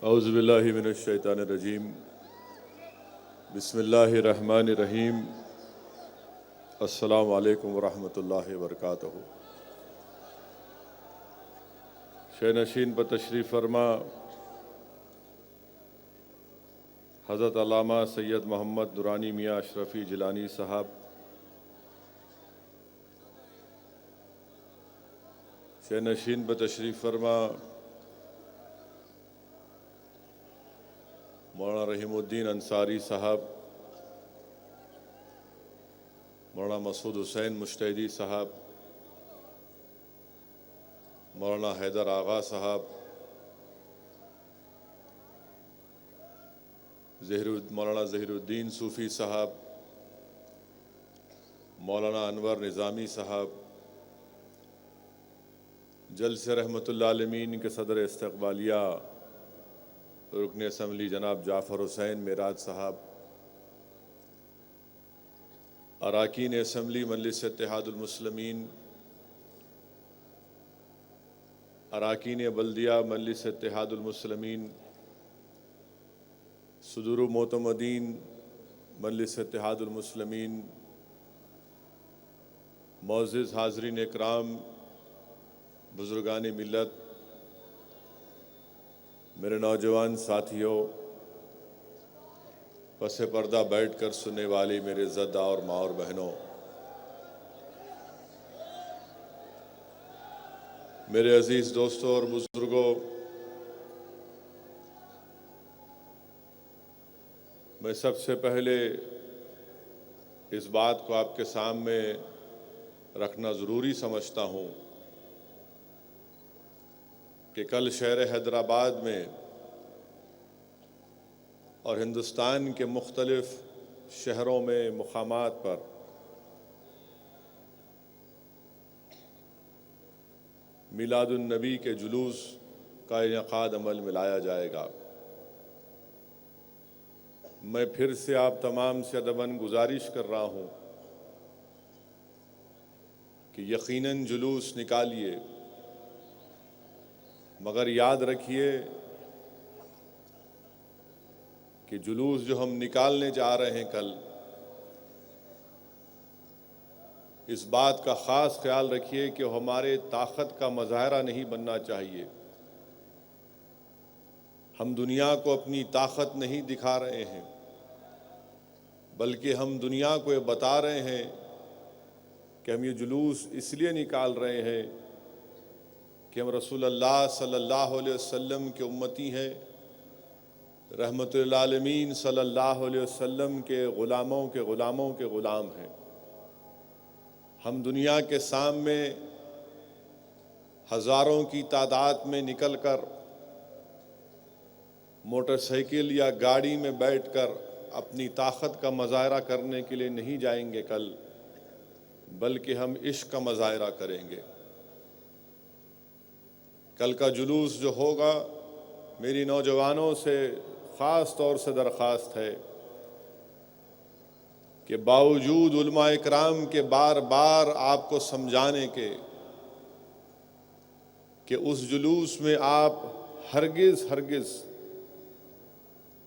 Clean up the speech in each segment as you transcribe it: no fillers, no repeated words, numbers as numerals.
اعوذ باللہ من الشیطان الرجیم بسم اللہ الرحمن الرحیم السلام علیکم ورحمۃ اللہ وبرکاتہ۔ شہ نشین پر تشریف فرما حضرت علامہ سید محمد نورانی میاں اشرفی جیلانی صاحب، شہ نشین پر تشریف فرما مولانا رحیم الدین انصاری صاحب، مولانا مسعود حسین مجتہدی صاحب، مولانا حیدر آغا صاحب، مولانا ظہیر الدین صوفی صاحب، مولانا انور نظامی صاحب، جلسہ رحمت اللہ عالمین کے صدر استقبالیہ رکن اسمبلی جناب جعفر حسین معراج صاحب، اراکین اسمبلی مجلس اتحاد المسلمین، اراکین بلدیہ مجلس اتحاد المسلمین، صدور معتمدین مجلس اتحاد المسلمین، معزز حاضرین اکرام، بزرگان ملت، میرے نوجوان ساتھیوں، پس پردہ بیٹھ کر سننے والی میرے زدہ اور ماں اور بہنوں، میرے عزیز دوستوں اور بزرگوں، میں سب سے پہلے اس بات کو آپ کے سامنے رکھنا ضروری سمجھتا ہوں کہ کل شہر حیدرآباد میں اور ہندوستان کے مختلف شہروں میں مقامات پر میلاد النبی کے جلوس کا انعقاد عمل میں لایا جائے گا۔ میں پھر سے آپ تمام سے ادباً گزارش کر رہا ہوں کہ یقیناً جلوس نکالیے، مگر یاد رکھیے کہ جلوس جو ہم نکالنے جا رہے ہیں کل، اس بات کا خاص خیال رکھیے کہ ہمارے طاقت کا مظاہرہ نہیں بننا چاہیے۔ ہم دنیا کو اپنی طاقت نہیں دکھا رہے ہیں، بلکہ ہم دنیا کو یہ بتا رہے ہیں کہ ہم یہ جلوس اس لیے نکال رہے ہیں کہ ہم رسول اللہ صلی اللہ علیہ وسلم کے امتی ہیں، رحمت للعالمین صلی اللہ علیہ وسلم کے غلاموں کے غلام ہیں۔ ہم دنیا کے سامنے ہزاروں کی تعداد میں نکل کر موٹر سائیکل یا گاڑی میں بیٹھ کر اپنی طاقت کا مظاہرہ کرنے کے لیے نہیں جائیں گے کل، بلکہ ہم عشق کا مظاہرہ کریں گے۔ کل کا جلوس جو ہوگا، میری نوجوانوں سے خاص طور سے درخواست ہے کہ باوجود علماء اکرام کے بار بار آپ کو سمجھانے کے کہ اس جلوس میں آپ ہرگز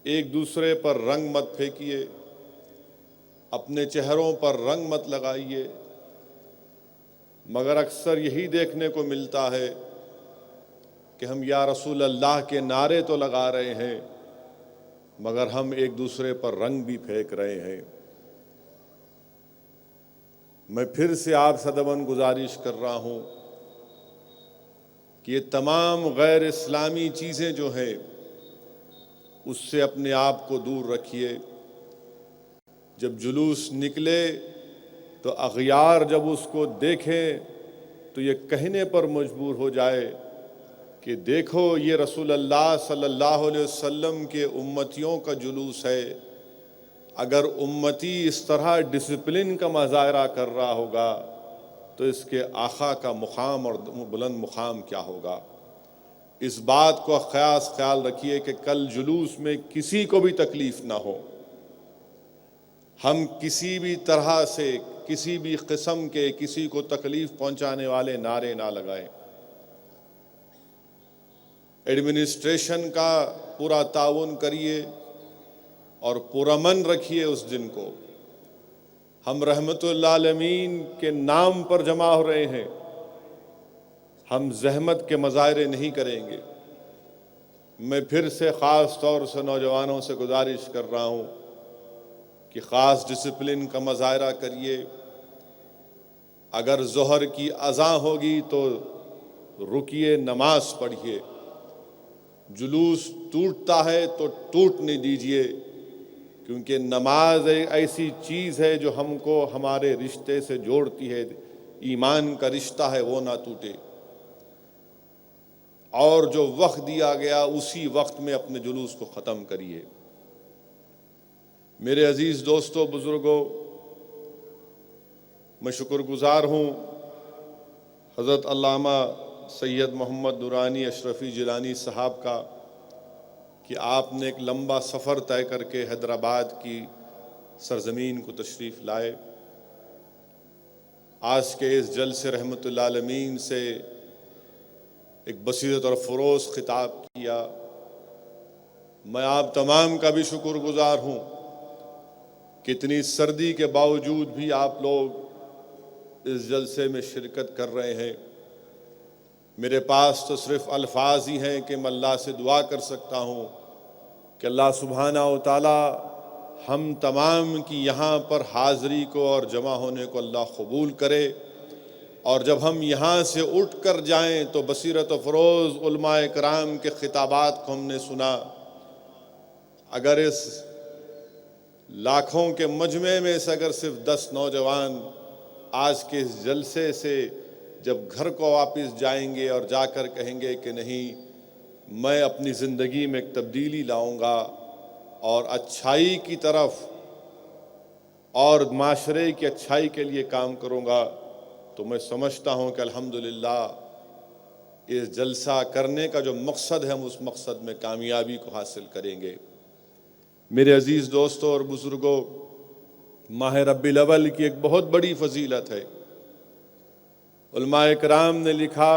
ایک دوسرے پر رنگ مت پھینکیے، اپنے چہروں پر رنگ مت لگائیے، مگر اکثر یہی دیکھنے کو ملتا ہے کہ ہم یا رسول اللہ کے نعرے تو لگا رہے ہیں، مگر ہم ایک دوسرے پر رنگ بھی پھینک رہے ہیں۔ میں پھر سے آپ سے ادباً گزارش کر رہا ہوں کہ یہ تمام غیر اسلامی چیزیں جو ہیں اس سے اپنے آپ کو دور رکھیے۔ جب جلوس نکلے تو اغیار جب اس کو دیکھیں تو یہ کہنے پر مجبور ہو جائے کہ دیکھو یہ رسول اللہ صلی اللہ علیہ وسلم کے امتیوں کا جلوس ہے۔ اگر امتی اس طرح ڈسپلن کا مظاہرہ کر رہا ہوگا تو اس کے آقا کا مقام اور بلند مقام کیا ہوگا۔ اس بات کو خیال رکھیے کہ کل جلوس میں کسی کو بھی تکلیف نہ ہو، ہم کسی بھی طرح سے کسی بھی قسم کے کسی کو تکلیف پہنچانے والے نعرے نہ لگائیں۔ ایڈمنسٹریشن کا پورا تعاون کریے اور پرامن رکھیے اس دن کو۔ ہم رحمت للعالمین کے نام پر جمع ہو رہے ہیں، ہم زحمت کے مظاہرے نہیں کریں گے۔ میں پھر سے خاص طور سے نوجوانوں سے گزارش کر رہا ہوں کہ خاص ڈسپلن کا مظاہرہ کریے۔ اگر ظہر کی اذان ہوگی تو رکیے، نماز پڑھیے۔ جلوس ٹوٹتا ہے تو ٹوٹنے دیجیے، کیونکہ نماز ایک ایسی چیز ہے جو ہم کو ہمارے رشتے سے جوڑتی ہے، ایمان کا رشتہ ہے وہ نہ ٹوٹے۔ اور جو وقت دیا گیا اسی وقت میں اپنے جلوس کو ختم کریے۔ میرے عزیز دوستو، بزرگوں، میں شکر گزار ہوں حضرت علامہ سید محمد نورانی اشرفی جیلانی صاحب کا کہ آپ نے ایک لمبا سفر طے کر کے حیدرآباد کی سرزمین کو تشریف لائے۔ آج کے اس جلسے رحمت للعالمین سے ایک بصیرت اور فروز خطاب کیا۔ میں آپ تمام کا بھی شکر گزار ہوں کہ اتنی سردی کے باوجود بھی آپ لوگ اس جلسے میں شرکت کر رہے ہیں۔ میرے پاس تو صرف الفاظ ہی ہیں کہ میں اللہ سے دعا کر سکتا ہوں کہ اللہ سبحانہ و تعالی ہم تمام کی یہاں پر حاضری کو اور جمع ہونے کو اللہ قبول کرے، اور جب ہم یہاں سے اٹھ کر جائیں تو بصیرت و فروز علماء کرام کے خطابات کو ہم نے سنا۔ اگر اس لاکھوں کے مجمع میں سے اگر صرف 10 نوجوان آج کے اس جلسے سے جب گھر کو واپس جائیں گے اور جا کر کہیں گے کہ نہیں، میں اپنی زندگی میں ایک تبدیلی لاؤں گا اور اچھائی کی طرف اور معاشرے کی اچھائی کے لیے کام کروں گا، تو میں سمجھتا ہوں کہ الحمدللہ اس جلسہ کرنے کا جو مقصد ہے ہم اس مقصد میں کامیابی کو حاصل کریں گے۔ میرے عزیز دوستوں اور بزرگوں، ماہ ربیع الاول کی ایک بہت بڑی فضیلت ہے۔ علماء کرام نے لکھا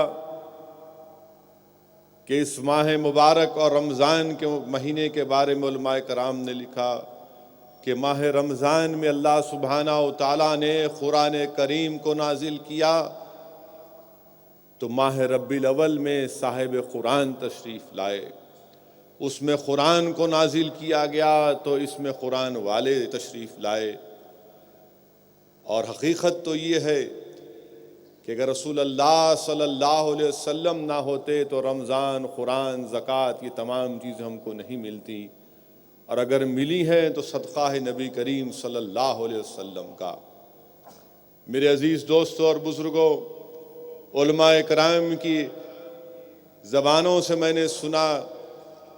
کہ اس ماہ مبارک اور رمضان کے مہینے کے بارے میں علماء کرام نے لکھا کہ ماہ رمضان میں اللہ سبحانہ و تعالیٰ نے قرآن کریم کو نازل کیا، تو ماہ ربیع الاول میں صاحب قرآن تشریف لائے۔ اس میں قرآن کو نازل کیا گیا تو اس میں قرآن والے تشریف لائے۔ اور حقیقت تو یہ ہے کہ اگر رسول اللہ صلی اللہ علیہ وسلم نہ ہوتے تو رمضان، قرآن، زکوٰۃ، یہ تمام چیزیں ہم کو نہیں ملتی، اور اگر ملی ہیں تو صدقہ ہے نبی کریم صلی اللہ علیہ وسلم کا۔ میرے عزیز دوستوں اور بزرگوں، علماء کرام کی زبانوں سے میں نے سنا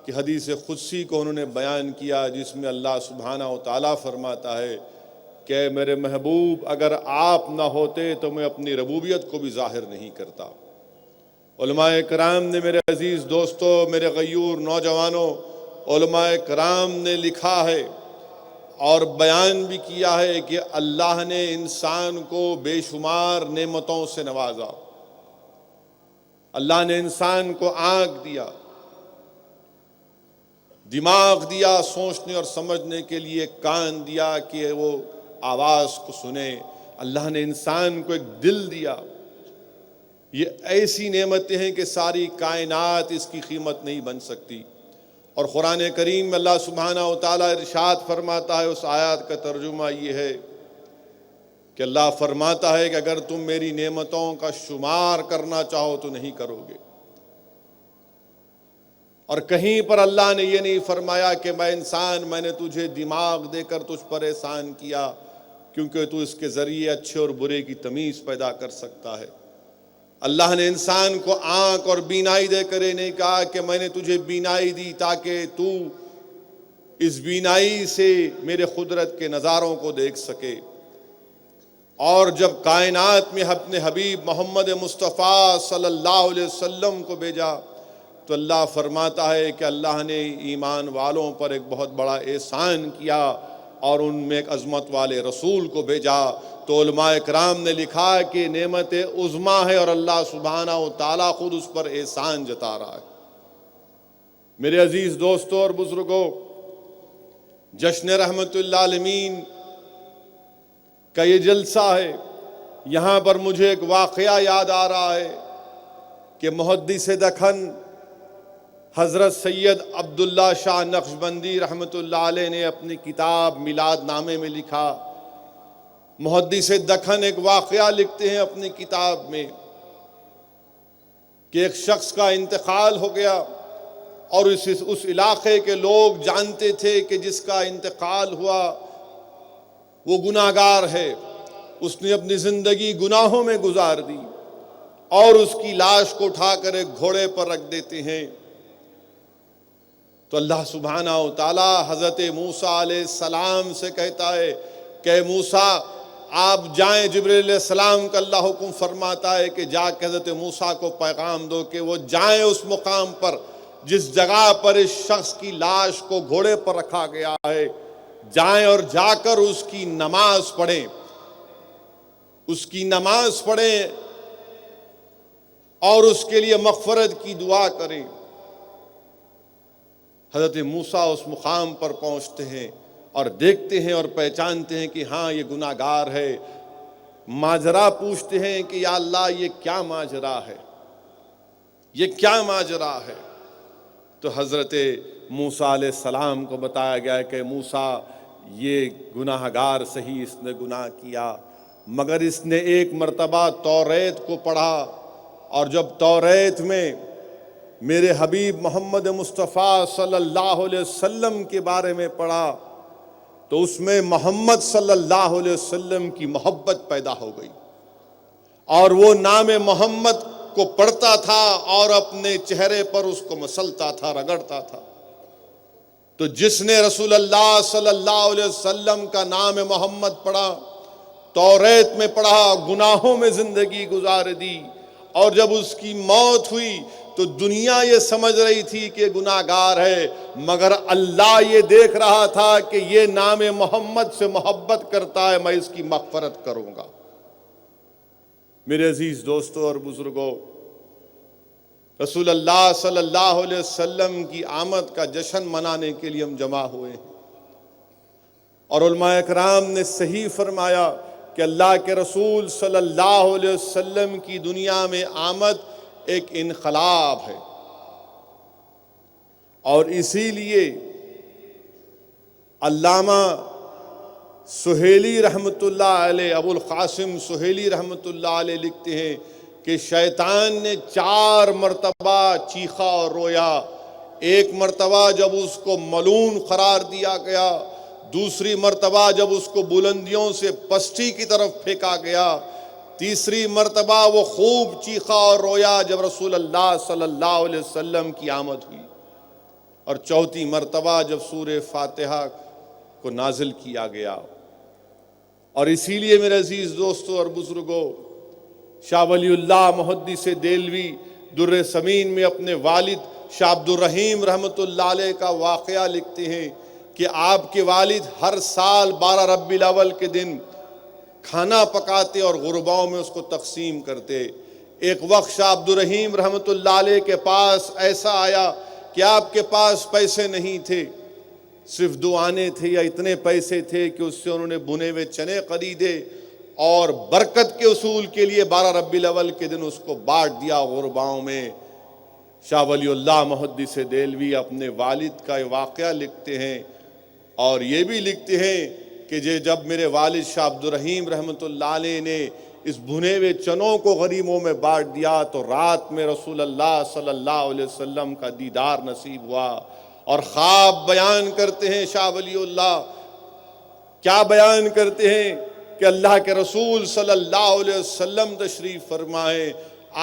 کہ حدیث قدسی کو انہوں نے بیان کیا، جس میں اللہ سبحانہ و تعالیٰ فرماتا ہے کہ میرے محبوب اگر آپ نہ ہوتے تو میں اپنی ربوبیت کو بھی ظاہر نہیں کرتا۔ علماء کرام نے، میرے عزیز دوستوں، میرے غیور نوجوانوں، علماء کرام نے لکھا ہے اور بیان بھی کیا ہے کہ اللہ نے انسان کو بے شمار نعمتوں سے نوازا۔ اللہ نے انسان کو آنکھ دیا، دماغ دیا سوچنے اور سمجھنے کے لیے، کان دیا کہ وہ آواز کو سنے، اللہ نے انسان کو ایک دل دیا۔ یہ ایسی نعمتیں ہیں کہ ساری کائنات اس کی قیمت نہیں بن سکتی۔ اور قرآن کریم میں اللہ سبحانہ و تعالیٰ ارشاد فرماتا ہے، اس آیات کا ترجمہ یہ ہے کہ اللہ فرماتا ہے کہ اگر تم میری نعمتوں کا شمار کرنا چاہو تو نہیں کرو گے۔ اور کہیں پر اللہ نے یہ نہیں فرمایا کہ میں انسان، میں نے تجھے دماغ دے کر تجھ پر احسان کیا کیونکہ تو اس کے ذریعے اچھے اور برے کی تمیز پیدا کر سکتا ہے۔ اللہ نے انسان کو آنکھ اور بینائی دے کر یہ نہیں کہا کہ میں نے تجھے بینائی دی تاکہ تو اس بینائی سے میرے قدرت کے نظاروں کو دیکھ سکے۔ اور جب کائنات میں اپنے حبیب محمد مصطفیٰ صلی اللہ علیہ وسلم کو بھیجا تو اللہ فرماتا ہے کہ اللہ نے ایمان والوں پر ایک بہت بڑا احسان کیا اور ان میں ایک عظمت والے رسول کو بھیجا۔ تو علماء کرام نے لکھا کہ نعمت عظمیٰ ہے اور اللہ سبحانہ و تعالیٰ خود اس پر احسان جتا رہا ہے۔ میرے عزیز دوستوں اور بزرگوں، جشن رحمت اللہ عالمین کا یہ جلسہ ہے، یہاں پر مجھے ایک واقعہ یاد آ رہا ہے کہ محدث دکن حضرت سید عبداللہ شاہ نقشبندی رحمت اللہ علیہ نے اپنی کتاب میلاد نامے میں لکھا۔ محدث دکن ایک واقعہ لکھتے ہیں اپنی کتاب میں کہ ایک شخص کا انتقال ہو گیا اور اس علاقے کے لوگ جانتے تھے کہ جس کا انتقال ہوا وہ گناہگار ہے، اس نے اپنی زندگی گناہوں میں گزار دی، اور اس کی لاش کو اٹھا کر ایک گھوڑے پر رکھ دیتے ہیں۔ تو اللہ سبحانہ و تعالی حضرت موسیٰ علیہ السلام سے کہتا ہے کہ موسیٰ آپ جائیں۔ جبرائیل علیہ السلام کا اللہ حکم فرماتا ہے کہ جا کے حضرت موسیٰ کو پیغام دو کہ وہ جائیں اس مقام پر جس جگہ پر اس شخص کی لاش کو گھوڑے پر رکھا گیا ہے، جائیں اور جا کر اس کی نماز پڑھیں، اس کی نماز پڑھیں اور اس کے لیے مغفرت کی دعا کریں۔ حضرت موسیٰ اس مقام پر پہنچتے ہیں اور دیکھتے ہیں اور پہچانتے ہیں کہ ہاں یہ گناہگار ہے۔ ماجرا پوچھتے ہیں کہ یا اللہ یہ کیا ماجرا ہے، یہ کیا ماجرا ہے؟ تو حضرت موسیٰ علیہ السلام کو بتایا گیا کہ موسیٰ یہ گناہگار صحیح، اس نے گناہ کیا، مگر اس نے ایک مرتبہ توریت کو پڑھا، اور جب توریت میں میرے حبیب محمد مصطفیٰ صلی اللہ علیہ وسلم کے بارے میں پڑھا تو اس میں محمد صلی اللہ علیہ وسلم کی محبت پیدا ہو گئی، اور وہ نام محمد کو پڑھتا تھا اور اپنے چہرے پر اس کو مسلتا تھا، رگڑتا تھا۔ تو جس نے رسول اللہ صلی اللہ علیہ وسلم کا نام محمد پڑھا، توریت میں پڑھا، گناہوں میں زندگی گزار دی، اور جب اس کی موت ہوئی تو دنیا یہ سمجھ رہی تھی کہ گناہگار ہے، مگر اللہ یہ دیکھ رہا تھا کہ یہ نام محمد سے محبت کرتا ہے، میں اس کی مغفرت کروں گا۔ میرے عزیز دوستوں اور بزرگوں، رسول اللہ صلی اللہ علیہ وسلم کی آمد کا جشن منانے کے لیے ہم جمع ہوئے ہیں، اور علماء اکرام نے صحیح فرمایا کہ اللہ کے رسول صلی اللہ علیہ وسلم کی دنیا میں آمد ایک انقلاب ہے، اور اسی لیے علامہ سہیلی رحمت اللہ علیہ، ابو القاسم سہیلی رحمت اللہ علیہ لکھتے ہیں کہ شیطان نے 4 مرتبہ چیخا اور رویا۔ ایک مرتبہ جب اس کو ملعون قرار دیا گیا، دوسری مرتبہ جب اس کو بلندیوں سے پستی کی طرف پھینکا گیا، تیسری مرتبہ وہ خوب چیخا اور رویا جب رسول اللہ صلی اللہ علیہ وسلم کی آمد ہوئی، اور چوتھی مرتبہ جب سورہ فاتحہ کو نازل کیا گیا۔ اور اسی لیے میرے عزیز دوستوں اور بزرگوں، شاہ ولی اللہ محدث دہلوی در ثمین میں اپنے والد شاہ عبد الرحیم رحمت اللہ علیہ کا واقعہ لکھتے ہیں کہ آپ کے والد ہر سال 12 ربیع الاول کے دن کھانا پکاتے اور غرباؤں میں اس کو تقسیم کرتے۔ ایک وقت شاہ عبد الرحیم رحمت اللہ علیہ کے پاس ایسا آیا کہ آپ کے پاس پیسے نہیں تھے، صرف 2 آنے تھے یا اتنے پیسے تھے کہ اس سے انہوں نے بنے ہوئے چنے خریدے اور برکت کے اصول کے لیے 12 ربیع الاول کے دن اس کو بانٹ دیا غرباؤں میں۔ شاہ ولی اللہ محدث دہلوی اپنے والد کا واقعہ لکھتے ہیں، اور یہ بھی لکھتے ہیں کہ جب میرے والد شاہ عبد الرحیم رحمت اللہ علیہ نے اس بھنے ہوئے چنوں کو غریبوں میں بانٹ دیا تو رات میں رسول اللہ صلی اللہ علیہ وسلم کا دیدار نصیب ہوا، اور خواب بیان کرتے ہیں شاہ ولی اللہ، کیا بیان کرتے ہیں کہ اللہ کے رسول صلی اللہ علیہ وسلم تشریف فرمائے،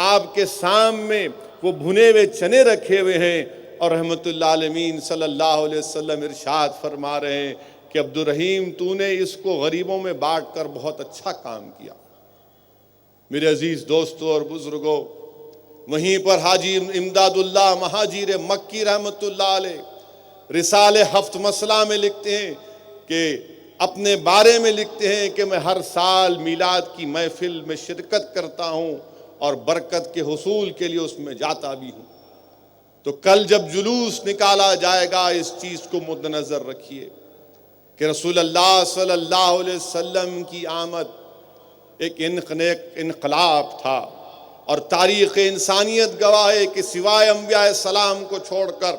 آپ کے سامنے وہ بھنے ہوئے چنے رکھے ہوئے ہیں، اور رحمت اللہ عالمین صلی اللہ علیہ وسلم ارشاد فرما رہے ہیں کہ عبد الرحیم تو نے اس کو غریبوں میں بانٹ کر بہت اچھا کام کیا۔ میرے عزیز دوستوں اور بزرگوں، وہیں پر حاجی امداد اللہ مہاجر مکی رحمت اللہ علیہ رسالہ 7 مسئلہ میں لکھتے ہیں کہ اپنے بارے میں لکھتے ہیں کہ میں ہر سال میلاد کی محفل میں شرکت کرتا ہوں اور برکت کے حصول کے لیے اس میں جاتا بھی ہوں۔ تو کل جب جلوس نکالا جائے گا اس چیز کو مد نظر رکھیے کہ رسول اللہ صلی اللہ علیہ وسلم کی آمد ایک انقلاب تھا، اور تاریخ انسانیت گواہ ہے کہ سوائے انبیاء السلام کو چھوڑ کر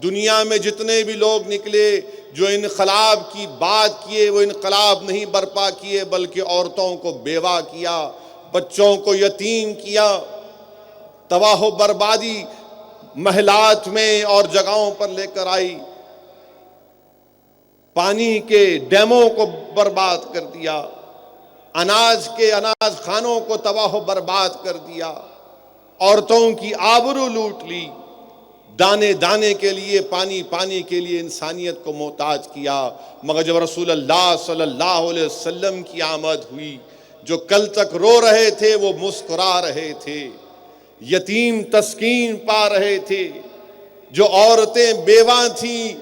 دنیا میں جتنے بھی لوگ نکلے جو انقلاب کی بات کیے وہ انقلاب نہیں برپا کیے، بلکہ عورتوں کو بیوہ کیا، بچوں کو یتیم کیا، تباہ و بربادی محلات میں اور جگہوں پر لے کر آئی، پانی کے ڈیموں کو برباد کر دیا، اناج خانوں کو تباہ و برباد کر دیا، عورتوں کی آبرو لوٹ لی، دانے دانے کے لیے پانی کے لیے انسانیت کو محتاج کیا۔ مگر جب رسول اللہ صلی اللہ علیہ وسلم کی آمد ہوئی، جو کل تک رو رہے تھے وہ مسکرا رہے تھے، یتیم تسکین پا رہے تھے، جو عورتیں بیوہ تھیں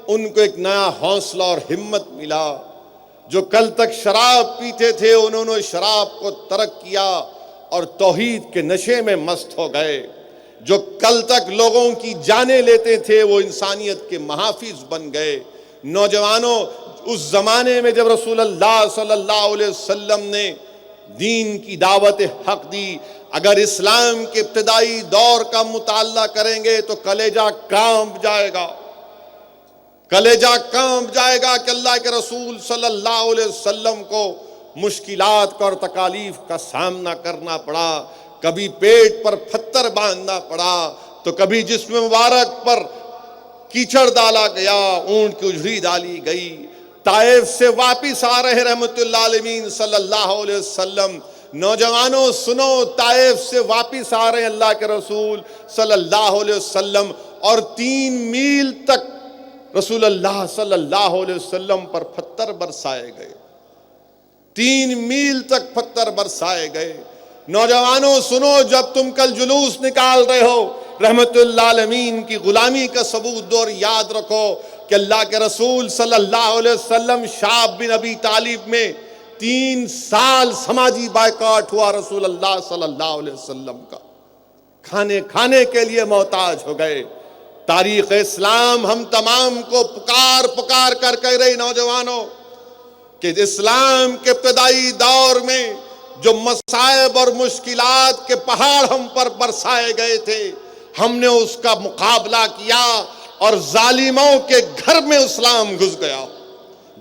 ان کو ایک نیا حوصلہ اور ہمت ملا، جو کل تک شراب پیتے تھے انہوں نے شراب کو ترک کیا اور توحید کے نشے میں مست ہو گئے، جو کل تک لوگوں کی جانیں لیتے تھے وہ انسانیت کے محافظ بن گئے۔ نوجوانوں، اس زمانے میں جب رسول اللہ صلی اللہ علیہ وسلم نے دین کی دعوت حق دی، اگر اسلام کے ابتدائی دور کا مطالعہ کریں گے تو کلیجہ کانپ جائے گا، کلیجہ کانپ جائے گا کہ اللہ کے رسول صلی اللہ علیہ وسلم کو مشکلات کا اور تکالیف کا سامنا کرنا پڑا، کبھی پیٹ پر پتھر باندھنا پڑا تو کبھی جسم مبارک پر کیچڑ ڈالا گیا، اونٹ کی اجڑی ڈالی گئی۔ طائف سے واپس آ رہے رحمت اللہ علیہ صلی اللہ علیہ وسلم، نوجوانوں سنو، طائف سے واپس آ رہے ہیں اللہ کے رسول صلی اللہ علیہ وسلم، اور 3 میل تک رسول اللہ صلی اللہ علیہ وسلم پر پتھر برسائے گئے، 3 میل تک پتھر برسائے گئے۔ نوجوانوں سنو، جب تم کل جلوس نکال رہے ہو رحمت اللہ علیہ کی غلامی کا ثبوت دو، اور یاد رکھو کہ اللہ کے رسول صلی اللہ علیہ وسلم شعب بن ابی طالب میں 3 سال سماجی بائیکاٹ ہوا رسول اللہ صلی اللہ علیہ وسلم کا، کھانے کے لیے محتاج ہو گئے۔ تاریخ اسلام ہم تمام کو پکار کر کہہ رہی نوجوانوں کہ اسلام کے ابتدائی دور میں جو مصائب اور مشکلات کے پہاڑ ہم پر برسائے گئے تھے، ہم نے اس کا مقابلہ کیا اور ظالموں کے گھر میں اسلام گھس گیا۔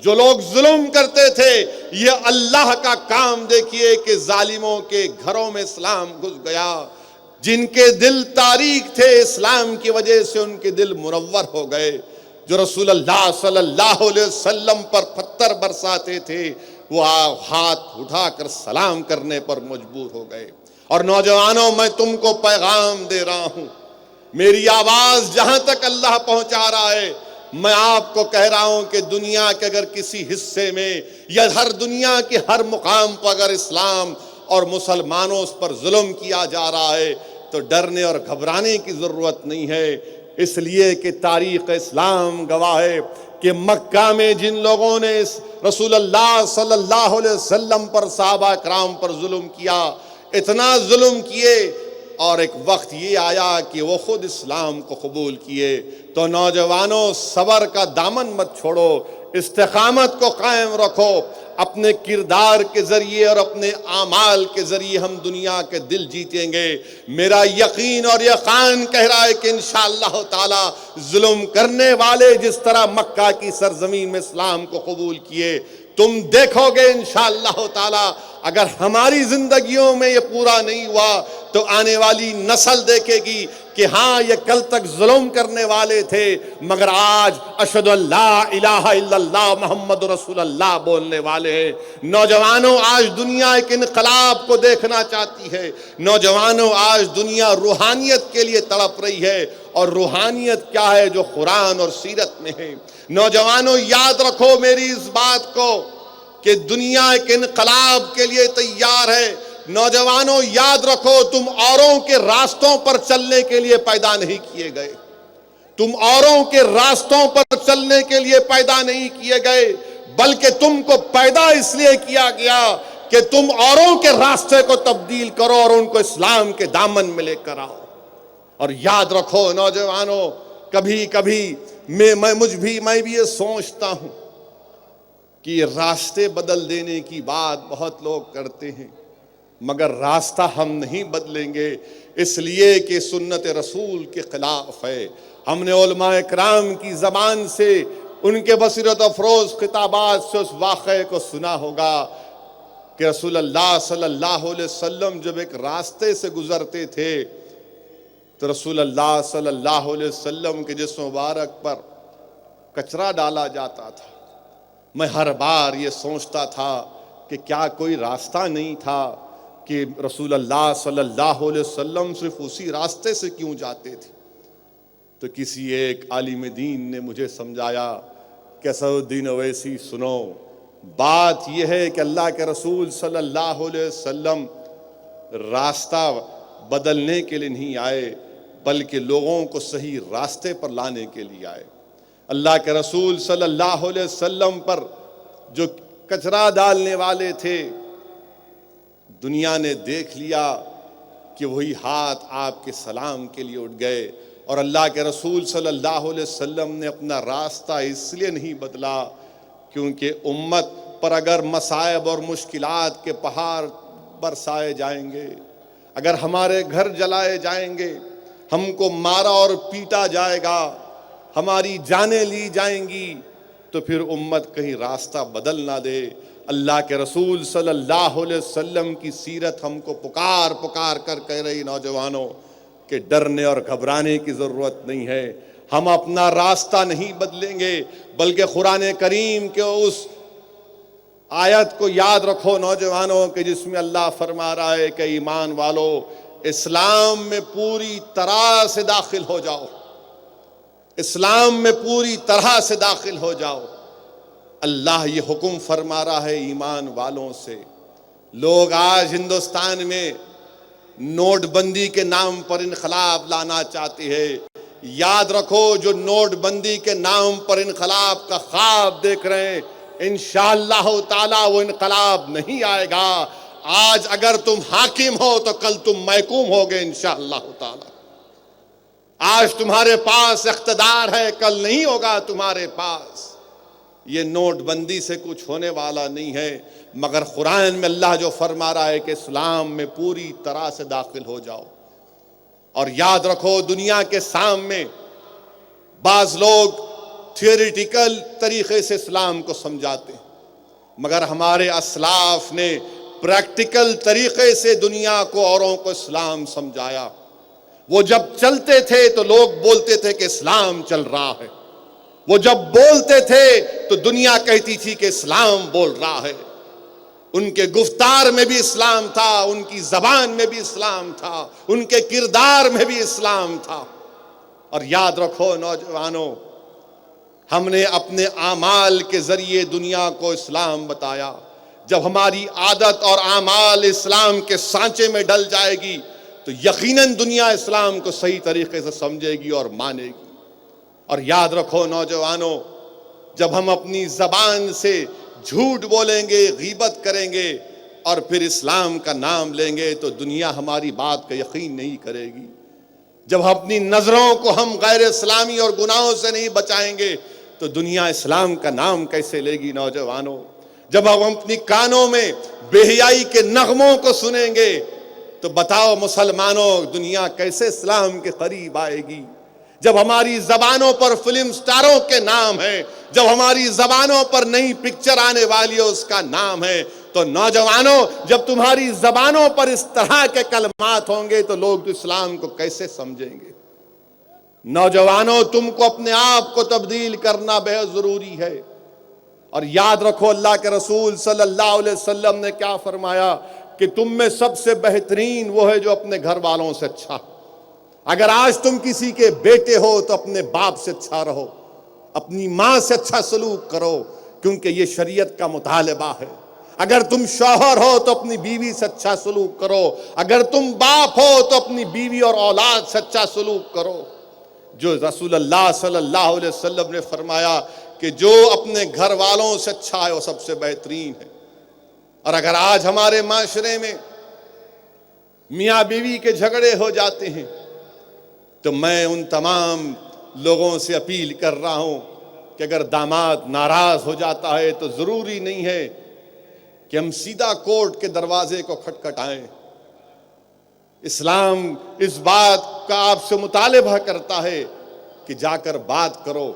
جو لوگ ظلم کرتے تھے، یہ اللہ کا کام دیکھیے کہ ظالموں کے گھروں میں اسلام گھس گیا۔ جن کے دل تاریک تھے، اسلام کی وجہ سے ان کے دل منور ہو گئے۔ جو رسول اللہ صلی اللہ علیہ وسلم پر پتھر برساتے تھے، وہ ہاتھ اٹھا کر سلام کرنے پر مجبور ہو گئے۔ اور نوجوانوں، میں تم کو پیغام دے رہا ہوں، میری آواز جہاں تک اللہ پہنچا رہا ہے، میں آپ کو کہہ رہا ہوں کہ دنیا کے اگر کسی حصے میں یا دنیا کے ہر مقام پر اگر اسلام اور مسلمانوں پر ظلم کیا جا رہا ہے تو ڈرنے اور گھبرانے کی ضرورت نہیں ہے، اس لیے کہ تاریخ اسلام گواہ ہے کہ مکہ میں جن لوگوں نے رسول اللہ صلی اللہ علیہ وسلم پر، صحابہ کرام پر ظلم کیا، اتنا ظلم کیے، اور ایک وقت یہ آیا کہ وہ خود اسلام کو قبول کیے۔ تو نوجوانوں، صبر کا دامن مت چھوڑو، استقامت کو قائم رکھو۔ اپنے کردار کے ذریعے اور اپنے اعمال کے ذریعے ہم دنیا کے دل جیتیں گے۔ میرا یقین اور یقین کہہ رہا ہے کہ انشاءاللہ تعالی ظلم کرنے والے جس طرح مکہ کی سرزمین میں اسلام کو قبول کیے، تم دیکھو گے انشاءاللہ تعالی اگر ہماری زندگیوں میں یہ پورا نہیں ہوا تو آنے والی نسل دیکھے گی کہ ہاں یہ کل تک ظلم کرنے والے تھے مگر آج اشہد ان لا الہ الا اللہ محمد رسول اللہ بولنے والے ہیں۔ نوجوانوں، آج دنیا ایک انقلاب کو دیکھنا چاہتی ہے۔ نوجوانوں، آج دنیا روحانیت کے لیے تڑپ رہی ہے، اور روحانیت کیا ہے؟ جو قرآن اور سیرت میں ہے۔ نوجوانوں، یاد رکھو میری اس بات کو کہ دنیا ایک انقلاب کے لیے تیار ہے۔ نوجوانوں، یاد رکھو تم اوروں کے راستوں پر چلنے کے لیے پیدا نہیں کیے گئے، تم اوروں کے راستوں پر چلنے کے لیے پیدا نہیں کیے گئے، بلکہ تم کو پیدا اس لیے کیا گیا کہ تم اوروں کے راستے کو تبدیل کرو اور ان کو اسلام کے دامن میں لے کر آؤ۔ اور یاد رکھو نوجوانوں، کبھی کبھی میں بھی یہ سوچتا ہوں کہ یہ راستے بدل دینے کی بات بہت لوگ کرتے ہیں، مگر راستہ ہم نہیں بدلیں گے، اس لیے کہ سنت رسول کے خلاف ہے۔ ہم نے علماء کرام کی زبان سے، ان کے بصیرت افروز خطابات سے اس واقعے کو سنا ہوگا کہ رسول اللہ صلی اللہ علیہ وسلم جب ایک راستے سے گزرتے تھے تو رسول اللہ صلی اللہ علیہ وسلم کے جسم مبارک پر کچرا ڈالا جاتا تھا۔ میں ہر بار یہ سوچتا تھا کہ کیا کوئی راستہ نہیں تھا کہ رسول اللہ صلی اللہ علیہ وسلم صرف اسی راستے سے کیوں جاتے تھے؟ تو کسی ایک عالم دین نے مجھے سمجھایا کہ اسد الدین اویسی سنو، بات یہ ہے کہ اللہ کے رسول صلی اللہ علیہ وسلم راستہ بدلنے کے لیے نہیں آئے، بلکہ لوگوں کو صحیح راستے پر لانے کے لیے آئے۔ اللہ کے رسول صلی اللہ علیہ وسلم پر جو کچرا ڈالنے والے تھے، دنیا نے دیکھ لیا کہ وہی ہاتھ آپ کے سلام کے لیے اٹھ گئے، اور اللہ کے رسول صلی اللہ علیہ وسلم نے اپنا راستہ اس لیے نہیں بدلا کیونکہ امت پر اگر مصائب اور مشکلات کے پہاڑ برسائے جائیں گے، اگر ہمارے گھر جلائے جائیں گے، ہم کو مارا اور پیٹا جائے گا، ہماری جانیں لی جائیں گی، تو پھر امت کہیں راستہ بدل نہ دے۔ اللہ کے رسول صلی اللہ علیہ وسلم کی سیرت ہم کو پکار پکار کر کہہ رہی نوجوانوں کہ ڈرنے اور گھبرانے کی ضرورت نہیں ہے۔ ہم اپنا راستہ نہیں بدلیں گے، بلکہ قرآن کریم کے اس آیت کو یاد رکھو نوجوانوں کہ جس میں اللہ فرما رہا ہے کہ ایمان والو اسلام میں پوری طرح سے داخل ہو جاؤ، اسلام میں پوری طرح سے داخل ہو جاؤ۔ اللہ یہ حکم فرما رہا ہے ایمان والوں سے۔ لوگ آج ہندوستان میں نوٹ بندی کے نام پر انقلاب لانا چاہتے ہیں۔ یاد رکھو جو نوٹ بندی کے نام پر انقلاب کا خواب دیکھ رہے ہیں، انشاءاللہ تعالی وہ انقلاب نہیں آئے گا۔ آج اگر تم حاکم ہو تو کل تم محکوم ہوگے انشاءاللہ تعالی۔ آج تمہارے پاس اقتدار ہے، کل نہیں ہوگا تمہارے پاس۔ یہ نوٹ بندی سے کچھ ہونے والا نہیں ہے، مگر قرآن میں اللہ جو فرما رہا ہے کہ اسلام میں پوری طرح سے داخل ہو جاؤ۔ اور یاد رکھو دنیا کے سامنے بعض لوگ تھیوریٹیکل طریقے سے اسلام کو سمجھاتے ہیں، مگر ہمارے اسلاف نے پریکٹیکل طریقے سے دنیا کو اوروں کو اسلام سمجھایا۔ وہ جب چلتے تھے تو لوگ بولتے تھے کہ اسلام چل رہا ہے، وہ جب بولتے تھے تو دنیا کہتی تھی کہ اسلام بول رہا ہے۔ ان کے گفتار میں بھی اسلام تھا، ان کی زبان میں بھی اسلام تھا، ان کے کردار میں بھی اسلام تھا۔ اور یاد رکھو نوجوانوں، ہم نے اپنے اعمال کے ذریعے دنیا کو اسلام بتایا۔ جب ہماری عادت اور اعمال اسلام کے سانچے میں ڈل جائے گی تو یقیناً دنیا اسلام کو صحیح طریقے سے سمجھے گی اور مانے گی۔ اور یاد رکھو نوجوانوں، جب ہم اپنی زبان سے جھوٹ بولیں گے، غیبت کریں گے اور پھر اسلام کا نام لیں گے تو دنیا ہماری بات کا یقین نہیں کرے گی۔ جب اپنی نظروں کو ہم غیر اسلامی اور گناہوں سے نہیں بچائیں گے تو دنیا اسلام کا نام کیسے لے گی نوجوانوں؟ جب ہم اپنی کانوں میں بے حیائی کے نغموں کو سنیں گے تو بتاؤ مسلمانوں دنیا کیسے اسلام کے قریب آئے گی؟ جب ہماری زبانوں پر فلم سٹاروں کے نام ہیں، جب ہماری زبانوں پر نئی پکچر آنے والی ہے اس کا نام ہے، تو نوجوانوں جب تمہاری زبانوں پر اس طرح کے کلمات ہوں گے تو لوگ اسلام کو کیسے سمجھیں گے؟ نوجوانوں تم کو اپنے آپ کو تبدیل کرنا بہت ضروری ہے۔ اور یاد رکھو اللہ کے رسول صلی اللہ علیہ وسلم نے کیا فرمایا کہ تم میں سب سے بہترین وہ ہے جو اپنے گھر والوں سے اچھا۔ اگر آج تم کسی کے بیٹے ہو تو اپنے باپ سے اچھا رہو، اپنی ماں سے اچھا سلوک کرو، کیونکہ یہ شریعت کا مطالبہ ہے۔ اگر تم شوہر ہو تو اپنی بیوی سے اچھا سلوک کرو، اگر تم باپ ہو تو اپنی بیوی اور اولاد سے اچھا سلوک کرو۔ جو رسول اللہ صلی اللہ علیہ وسلم نے فرمایا کہ جو اپنے گھر والوں سے اچھا ہے وہ سب سے بہترین ہے۔ اور اگر آج ہمارے معاشرے میں میاں بیوی کے جھگڑے ہو جاتے ہیں، تو میں ان تمام لوگوں سے اپیل کر رہا ہوں کہ اگر داماد ناراض ہو جاتا ہے تو ضروری نہیں ہے کہ ہم سیدھا کورٹ کے دروازے کو کھٹکھٹائیں. اسلام اس بات کا آپ سے مطالبہ کرتا ہے کہ جا کر بات کرو،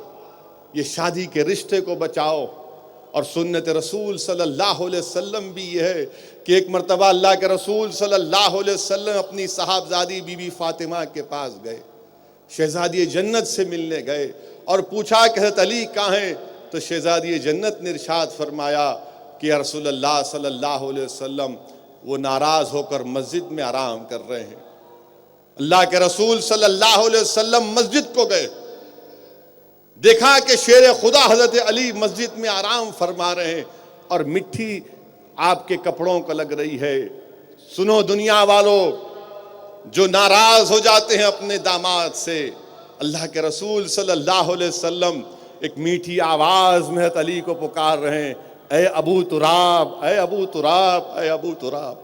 یہ شادی کے رشتے کو بچاؤ. اور سنت رسول صلی اللہ علیہ وسلم بھی یہ ہے کہ ایک مرتبہ اللہ کے رسول صلی اللہ علیہ وسلم اپنی صاحبزادی بی بی فاطمہ کے پاس گئے، شہزادی جنت سے ملنے گئے اور پوچھا کہ حضرت علی کہاں ہیں؟ تو شہزادی جنت نے ارشاد فرمایا کہ یا رسول اللہ صلی اللہ علیہ وسلم وہ ناراض ہو کر مسجد میں آرام کر رہے ہیں. اللہ کے رسول صلی اللہ علیہ وسلم مسجد کو گئے، دیکھا کہ شیر خدا حضرت علی مسجد میں آرام فرما رہے ہیں اور مٹی آپ کے کپڑوں کو لگ رہی ہے. سنو دنیا والوں، جو ناراض ہو جاتے ہیں اپنے داماد سے، اللہ کے رسول صلی اللہ علیہ وسلم ایک میٹھی آواز میں حضرت علی کو پکار رہے ہیں، اے ابو تراب، اے ابو تراب، اے ابو تراب.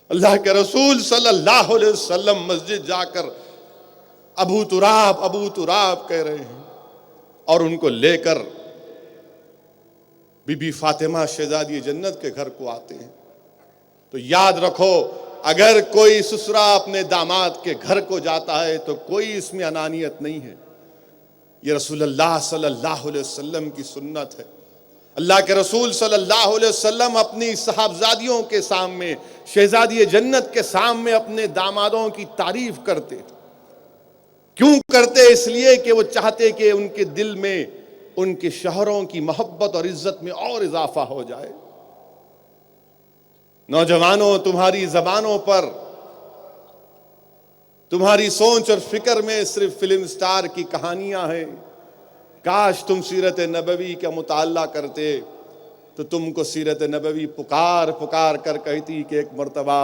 اللہ کے رسول صلی اللہ علیہ وسلم مسجد جا کر ابو تراب، ابو تراب کہہ رہے ہیں اور ان کو لے کر بی بی فاطمہ شہزادی جنت کے گھر کو آتے ہیں. تو یاد رکھو، اگر کوئی سسرا اپنے داماد کے گھر کو جاتا ہے تو کوئی اس میں انانیت نہیں ہے، یہ رسول اللہ صلی اللہ علیہ وسلم کی سنت ہے. اللہ کے رسول صلی اللہ علیہ وسلم اپنی صاحبزادیوں کے سامنے، شہزادی جنت کے سامنے اپنے دامادوں کی تعریف کرتے. کیوں کرتے؟ اس لیے کہ وہ چاہتے کہ ان کے دل میں ان کے شوہروں کی محبت اور عزت میں اور اضافہ ہو جائے. نوجوانوں، تمہاری زبانوں پر، تمہاری سوچ اور فکر میں صرف فلم سٹار کی کہانیاں ہیں. کاش تم سیرت نبوی کا مطالعہ کرتے تو تم کو سیرت نبوی پکار پکار کر کہتی کہ ایک مرتبہ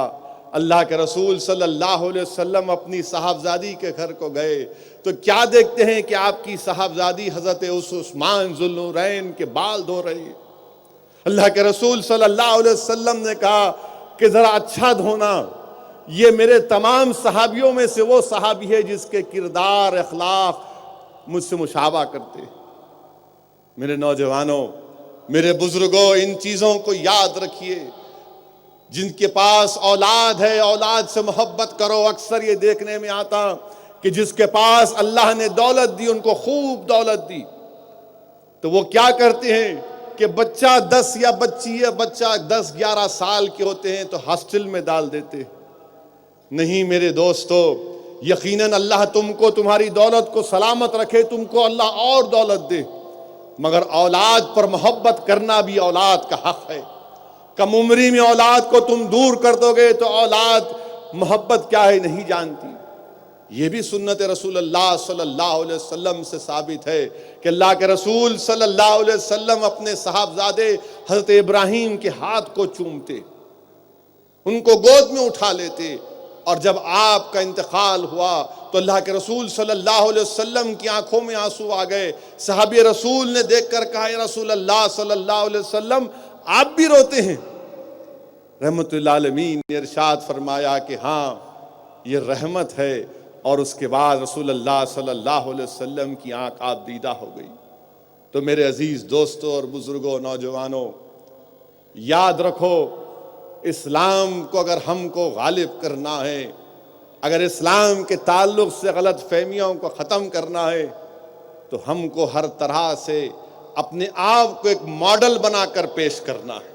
اللہ کے رسول صلی اللہ علیہ وسلم اپنی صاحبزادی کے گھر کو گئے تو کیا دیکھتے ہیں کہ آپ کی صاحبزادی حضرت عثمان ذو النورین کے بال دھو رہی ہے. اللہ کے رسول صلی اللہ علیہ وسلم نے کہا کہ ذرا اچھا دھونا، یہ میرے تمام صحابیوں میں سے وہ صحابی ہے جس کے کردار، اخلاق مجھ سے مشابہ کرتے. میرے نوجوانوں، میرے بزرگوں، ان چیزوں کو یاد رکھیے. جن کے پاس اولاد ہے، اولاد سے محبت کرو. اکثر یہ دیکھنے میں آتا کہ جس کے پاس اللہ نے دولت دی، ان کو خوب دولت دی، تو وہ کیا کرتے ہیں کہ بچہ 10 یا بچی ہے، بچہ 10-11 سال کے ہوتے ہیں تو ہاسٹل میں ڈال دیتے. نہیں میرے دوستو، یقیناً اللہ تم کو تمہاری دولت کو سلامت رکھے، تم کو اللہ اور دولت دے، مگر اولاد پر محبت کرنا بھی اولاد کا حق ہے. کم عمری میں اولاد کو تم دور کر دو گے تو اولاد محبت کیا ہے نہیں جانتی. یہ بھی سنت رسول اللہ صلی اللہ علیہ وسلم سے ثابت ہے کہ اللہ کے رسول صلی اللہ علیہ وسلم اپنے صاحبزادے حضرت ابراہیم کے ہاتھ کو چومتے، ان کو گود میں اٹھا لیتے، اور جب آپ کا انتقال ہوا تو اللہ کے رسول صلی اللہ علیہ وسلم کی آنکھوں میں آنسو آ گئے. صحابی رسول نے دیکھ کر کہا، یا رسول اللہ صلی اللہ علیہ وسلم آپ بھی روتے ہیں؟ رحمت اللہ عالمین نے ارشاد فرمایا کہ ہاں یہ رحمت ہے. اور اس کے بعد رسول اللہ صلی اللہ علیہ وسلم کی آنکھ آپ دیدہ ہو گئی. تو میرے عزیز دوستوں اور بزرگوں، نوجوانوں، یاد رکھو، اسلام کو اگر ہم کو غالب کرنا ہے، اگر اسلام کے تعلق سے غلط فہمیوں کو ختم کرنا ہے، تو ہم کو ہر طرح سے اپنے آپ کو ایک ماڈل بنا کر پیش کرنا ہے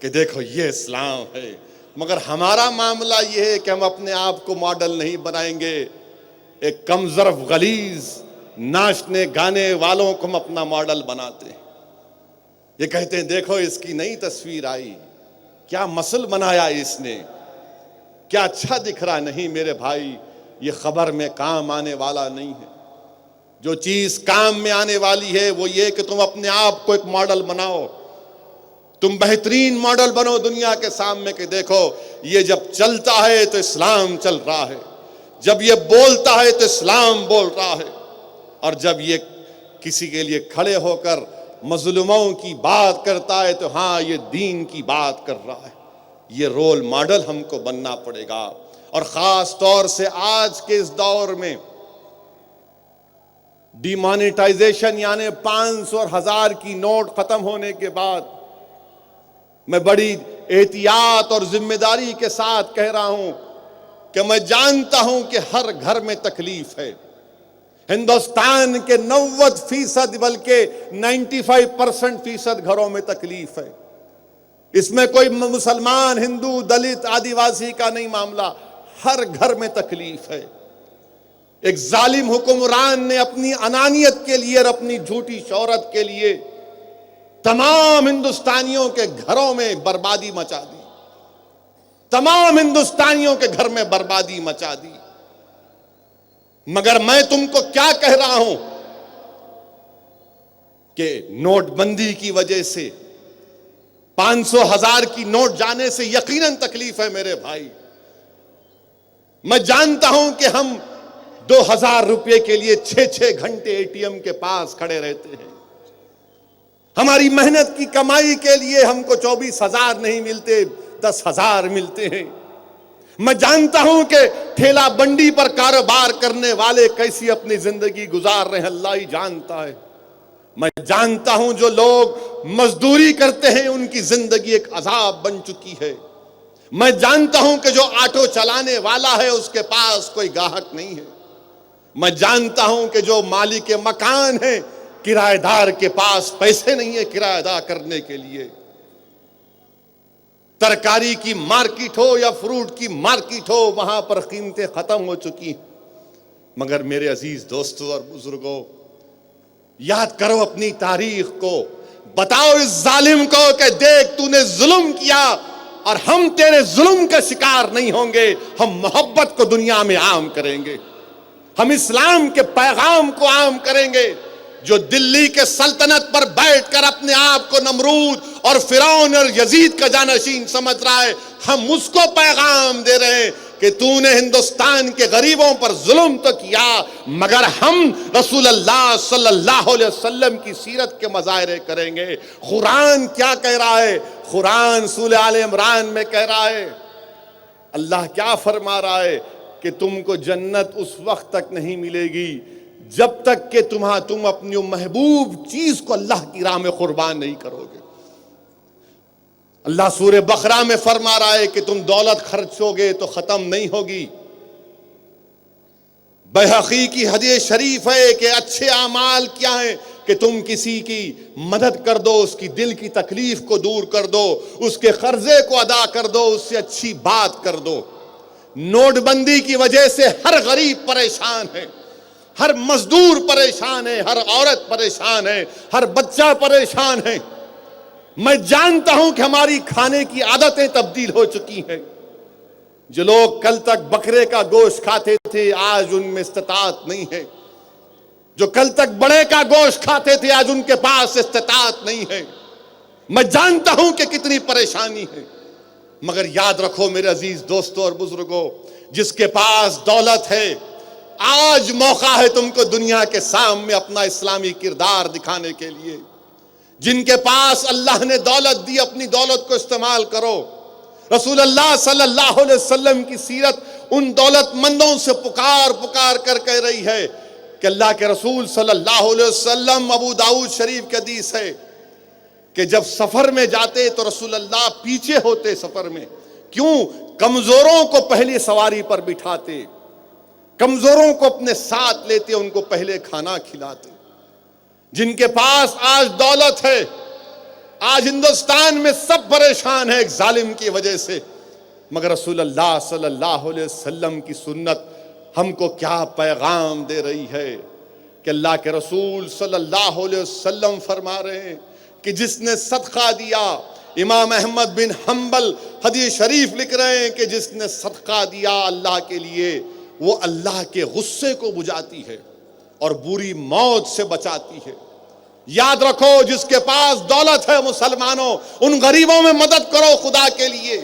کہ دیکھو یہ اسلام ہے. مگر ہمارا معاملہ یہ ہے کہ ہم اپنے آپ کو ماڈل نہیں بنائیں گے، ایک کم ظرف غلیظ ناچنے گانے والوں کو ہم اپنا ماڈل بناتے ہیں. یہ کہتے ہیں دیکھو اس کی نئی تصویر آئی، کیا مسل بنایا اس نے، کیا اچھا دکھ رہا. نہیں میرے بھائی، یہ خبر میں کام آنے والا نہیں ہے. جو چیز کام میں آنے والی ہے وہ یہ کہ تم اپنے آپ کو ایک ماڈل بناؤ، تم بہترین ماڈل بنو دنیا کے سامنے کہ دیکھو یہ جب چلتا ہے تو اسلام چل رہا ہے، جب یہ بولتا ہے تو اسلام بول رہا ہے، اور جب یہ کسی کے لیے کھڑے ہو کر مظلوموں کی بات کرتا ہے تو ہاں یہ دین کی بات کر رہا ہے. یہ رول ماڈل ہم کو بننا پڑے گا. اور خاص طور سے آج کے اس دور میں ڈی مانیٹائزیشن یعنی 500 اور 1000 کی نوٹ ختم ہونے کے بعد میں بڑی احتیاط اور ذمہ داری کے ساتھ کہہ رہا ہوں کہ میں جانتا ہوں کہ ہر گھر میں تکلیف ہے. ہندوستان کے 90% بلکہ 95% گھروں میں تکلیف ہے. اس میں کوئی مسلمان، ہندو، دلت، آدیواسی کا نہیں معاملہ، ہر گھر میں تکلیف ہے. ایک ظالم حکمران نے اپنی انانیت کے لیے اور اپنی جھوٹی شہرت کے لیے تمام ہندوستانیوں کے گھروں میں بربادی مچا دی. تمام ہندوستانیوں کے گھر میں بربادی مچا دی. مگر میں تم کو کیا کہہ رہا ہوں کہ نوٹ بندی کی وجہ سے 500 1000 کی نوٹ جانے سے یقیناً تکلیف ہے میرے بھائی. میں جانتا ہوں کہ ہم 2000 روپے کے لیے 6 گھنٹے اے ٹی ایم کے پاس کھڑے رہتے ہیں. ہماری محنت کی کمائی کے لیے ہم کو 24,000 نہیں ملتے، 10,000 ملتے ہیں. میں جانتا ہوں کہ ٹھیلا بنڈی پر کاروبار کرنے والے کیسی اپنی زندگی گزار رہے ہیں، اللہ ہی جانتا ہے. میں جانتا ہوں جو لوگ مزدوری کرتے ہیں ان کی زندگی ایک عذاب بن چکی ہے. میں جانتا ہوں کہ جو آٹو چلانے والا ہے اس کے پاس کوئی گاہک نہیں ہے. میں جانتا ہوں کہ جو مالک مکان ہے کرایہ دار کے پاس پیسے نہیں ہے کرایہ ادا کرنے کے لیے. ترکاری کی مارکیٹ ہو یا فروٹ کی مارکیٹ ہو، وہاں پر قیمتیں ختم ہو چکی. مگر میرے عزیز دوستو اور بزرگوں، یاد کرو اپنی تاریخ کو. بتاؤ اس ظالم کو کہ دیکھ تو نے ظلم کیا اور ہم تیرے ظلم کا شکار نہیں ہوں گے. ہم محبت کو دنیا میں عام کریں گے، ہم اسلام کے پیغام کو عام کریں گے. جو دلی کے سلطنت پر بیٹھ کر اپنے آپ کو نمرود اور فرعون اور یزید کا جانشین سمجھ رہا ہے، ہم اس کو پیغام دے رہے ہیں کہ تو نے ہندوستان کے غریبوں پر ظلم تو کیا، مگر ہم رسول اللہ صلی اللہ علیہ وسلم کی سیرت کے مظاہرے کریں گے. قرآن کیا کہہ رہا ہے؟ قرآن سورہ آل عمران میں کہہ رہا ہے، اللہ کیا فرما رہا ہے کہ تم کو جنت اس وقت تک نہیں ملے گی جب تک کہ تم اپنی محبوب چیز کو اللہ کی راہ میں قربان نہیں کرو گے. اللہ سورہ بقرہ میں فرما رہا ہے کہ تم دولت خرچو گے تو ختم نہیں ہوگی. بیہقی کی حدیث شریف ہے کہ اچھے اعمال کیا ہیں کہ تم کسی کی مدد کر دو، اس کی دل کی تکلیف کو دور کر دو، اس کے قرضے کو ادا کر دو، اس سے اچھی بات کر دو. نوٹ بندی کی وجہ سے ہر غریب پریشان ہے، ہر مزدور پریشان ہے، ہر عورت پریشان ہے، ہر بچہ پریشان ہے. میں جانتا ہوں کہ ہماری کھانے کی عادتیں تبدیل ہو چکی ہیں. جو لوگ کل تک بکرے کا گوشت کھاتے تھے آج ان میں استطاعت نہیں ہے. جو کل تک بڑے کا گوشت کھاتے تھے آج ان کے پاس استطاعت نہیں ہے. میں جانتا ہوں کہ کتنی پریشانی ہے. مگر یاد رکھو میرے عزیز دوستوں اور بزرگوں، جس کے پاس دولت ہے آج موقع ہے تم کو دنیا کے سامنے اپنا اسلامی کردار دکھانے کے لیے. جن کے پاس اللہ نے دولت دی اپنی دولت کو استعمال کرو. رسول اللہ صلی اللہ علیہ وسلم کی سیرت ان دولت مندوں سے پکار کر کہہ رہی ہے کہ اللہ کے رسول صلی اللہ علیہ وسلم، ابو داؤد شریف کی حدیث ہے کہ جب سفر میں جاتے تو رسول اللہ پیچھے ہوتے سفر میں. کیوں؟ کمزوروں کو پہلے سواری پر بٹھاتے، کمزوروں کو اپنے ساتھ لیتے، ان کو پہلے کھانا کھلاتے. جن کے پاس آج دولت ہے، آج ہندوستان میں سب پریشان ہیں ایک ظالم کی وجہ سے. مگر رسول اللہ صلی اللہ علیہ وسلم کی سنت ہم کو کیا پیغام دے رہی ہے کہ اللہ کے رسول صلی اللہ علیہ وسلم فرما رہے ہیں کہ جس نے صدقہ دیا، امام احمد بن حنبل حدیث شریف لکھ رہے ہیں کہ جس نے صدقہ دیا اللہ کے لیے، وہ اللہ کے غصے کو بجھاتی ہے اور بری موت سے بچاتی ہے. یاد رکھو جس کے پاس دولت ہے مسلمانوں، ان غریبوں میں مدد کرو خدا کے لیے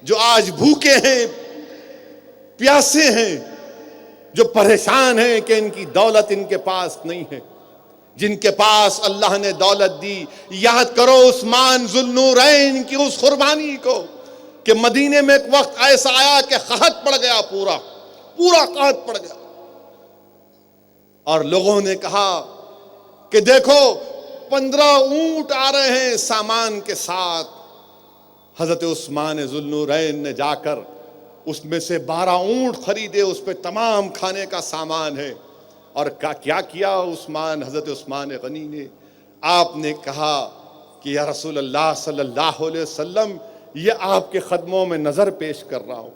جو آج بھوکے ہیں، پیاسے ہیں، جو پریشان ہیں کہ ان کی دولت ان کے پاس نہیں ہے. جن کے پاس اللہ نے دولت دی، یاد کرو عثمان ذوالنورین کی اس قربانی کو کہ مدینے میں ایک وقت ایسا آیا کہ قحط پڑ گیا، پورا قحط پڑ گیا، اور لوگوں نے کہا کہ دیکھو 15 اونٹ آ رہے ہیں سامان کے ساتھ۔ حضرت عثمان ذو النورین نے جا کر اس میں سے 12 اونٹ خریدے، اس پہ تمام کھانے کا سامان ہے۔ اور کیا کیا حضرت عثمان غنی نے؟ آپ نے کہا کہ یا رسول اللہ صلی اللہ علیہ وسلم، یہ آپ کے قدموں میں نظر پیش کر رہا ہوں۔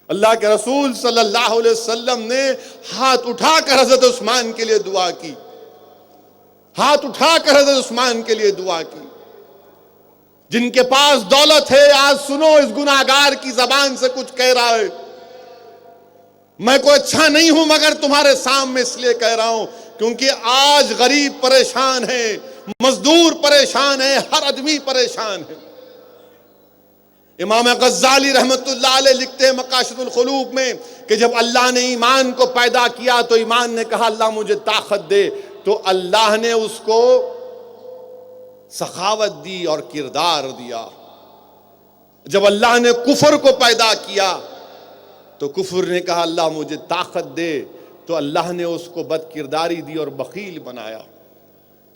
اللہ کے رسول صلی اللہ علیہ وسلم نے ہاتھ اٹھا کر حضرت عثمان کے لیے دعا کی، ہاتھ اٹھا کر حضرت عثمان کے لیے دعا کی۔ جن کے پاس دولت ہے، آج سنو اس گناہگار کی زبان سے کچھ کہہ رہا ہے۔ میں کوئی اچھا نہیں ہوں مگر تمہارے سامنے اس لیے کہہ رہا ہوں کیونکہ آج غریب پریشان ہے، مزدور پریشان ہے، ہر آدمی پریشان ہے۔ امام غزالی رحمت اللہ علیہ لکھتے ہیں مقاصد القلوب میں کہ جب اللہ نے ایمان کو پیدا کیا تو ایمان نے کہا اللہ مجھے طاقت دے، تو اللہ نے اس کو سخاوت دی اور کردار دیا۔ جب اللہ نے کفر کو پیدا کیا تو کفر نے کہا اللہ مجھے طاقت دے، تو اللہ نے اس کو بد کرداری دی اور بخیل بنایا۔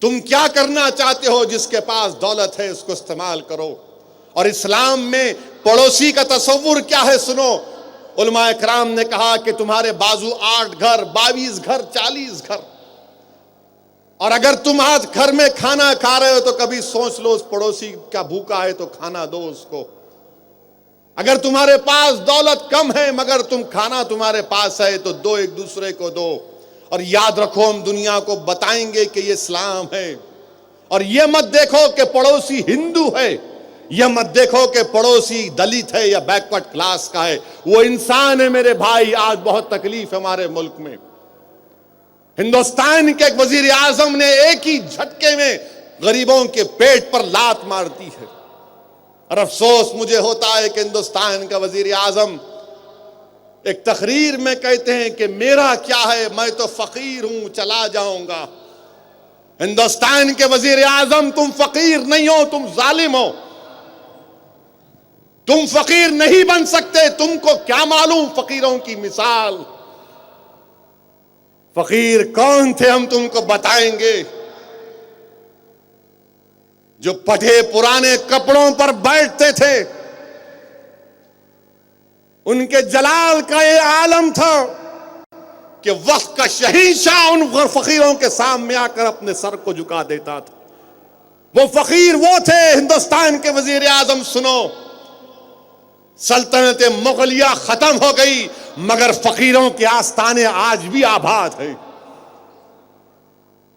تم کیا کرنا چاہتے ہو؟ جس کے پاس دولت ہے اس کو استعمال کرو۔ اور اسلام میں پڑوسی کا تصور کیا ہے سنو، علماء اکرام نے کہا کہ تمہارے بازو 8 گھر، 22 گھر، 40 گھر، اور اگر تم آج گھر میں کھانا کھا رہے ہو تو کبھی سوچ لو اس پڑوسی کا بھوکا ہے تو کھانا دو اس کو۔ اگر تمہارے پاس دولت کم ہے مگر کھانا تمہارے پاس ہے تو دو، ایک دوسرے کو دو۔ اور یاد رکھو ہم دنیا کو بتائیں گے کہ یہ اسلام ہے، اور یہ مت دیکھو کہ پڑوسی ہندو ہے، یہ مت دیکھو کہ پڑوسی دلت ہے یا بیکورڈ کلاس کا ہے، وہ انسان ہے میرے بھائی۔ آج بہت تکلیف ہے ہمارے ملک میں، ہندوستان کے ایک وزیر اعظم نے ایک ہی جھٹکے میں غریبوں کے پیٹ پر لات مار دی ہے، اور افسوس مجھے ہوتا ہے کہ ہندوستان کا وزیر اعظم ایک تقریر میں کہتے ہیں کہ میرا کیا ہے، میں تو فقیر ہوں، چلا جاؤں گا۔ ہندوستان کے وزیر اعظم تم فقیر نہیں ہو، تم ظالم ہو، تم فقیر نہیں بن سکتے۔ تم کو کیا معلوم فقیروں کی مثال، فقیر کون تھے ہم تم کو بتائیں گے۔ جو پٹھے پرانے کپڑوں پر بیٹھتے تھے، ان کے جلال کا یہ عالم تھا کہ وقت کا شہنشاہ ان فقیروں کے سامنے آ کر اپنے سر کو جھکا دیتا تھا۔ وہ فقیر وہ تھے۔ ہندوستان کے وزیر اعظم سنو، سلطنت مغلیہ ختم ہو گئی مگر فقیروں کے آستانے آج بھی آباد ہیں،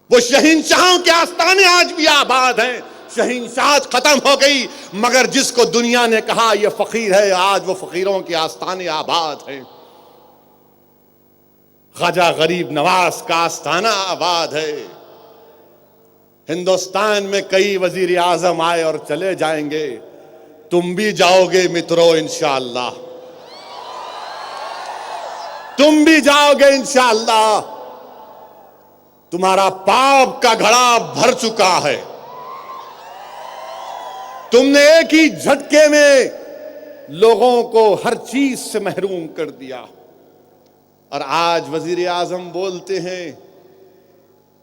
وہ شہنشاہوں کے آستانے آج بھی آباد ہیں۔ شہنشاہت ختم ہو گئی مگر جس کو دنیا نے کہا یہ فقیر ہے، آج وہ فقیروں کے آستانے آباد ہیں۔ خواجہ غریب نواز کا آستانہ آباد ہے۔ ہندوستان میں کئی وزیر اعظم آئے اور چلے جائیں گے، تم بھی جاؤ گے مترو انشاءاللہ، تم بھی جاؤ گے انشاءاللہ۔ تمہارا پاپ کا گھڑا بھر چکا ہے، تم نے ایک ہی جھٹکے میں لوگوں کو ہر چیز سے محروم کر دیا۔ اور آج وزیر اعظم بولتے ہیں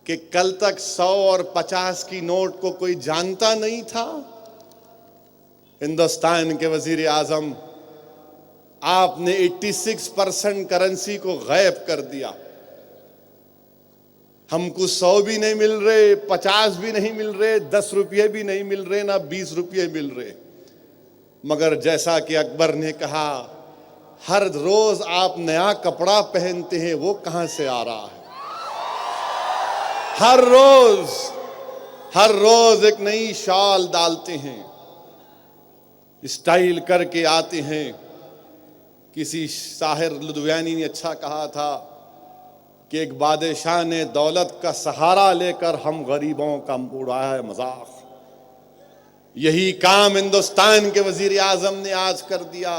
کہ کل تک 100 اور 50 کی نوٹ کو کوئی جانتا نہیں تھا۔ ہندوستان کے وزیر اعظم، آپ نے 86% کرنسی کو غائب کر دیا۔ ہم کو 100 بھی نہیں مل رہے، 50 بھی نہیں مل رہے، 10 روپے بھی نہیں مل رہے، نہ 20 روپے مل رہے۔ مگر جیسا کہ اکبر نے کہا، ہر روز آپ نیا کپڑا پہنتے ہیں، وہ کہاں سے آ رہا ہے؟ ہر روز ایک نئی شال ڈالتے ہیں، اسٹائل کر کے آتے ہیں۔ کسی شاعر لدھیانوی نے اچھا کہا تھا کہ ایک بادشاہ نے دولت کا سہارا لے کر ہم غریبوں کا اڑایا مذاق۔ یہی کام ہندوستان کے وزیر اعظم نے آج کر دیا۔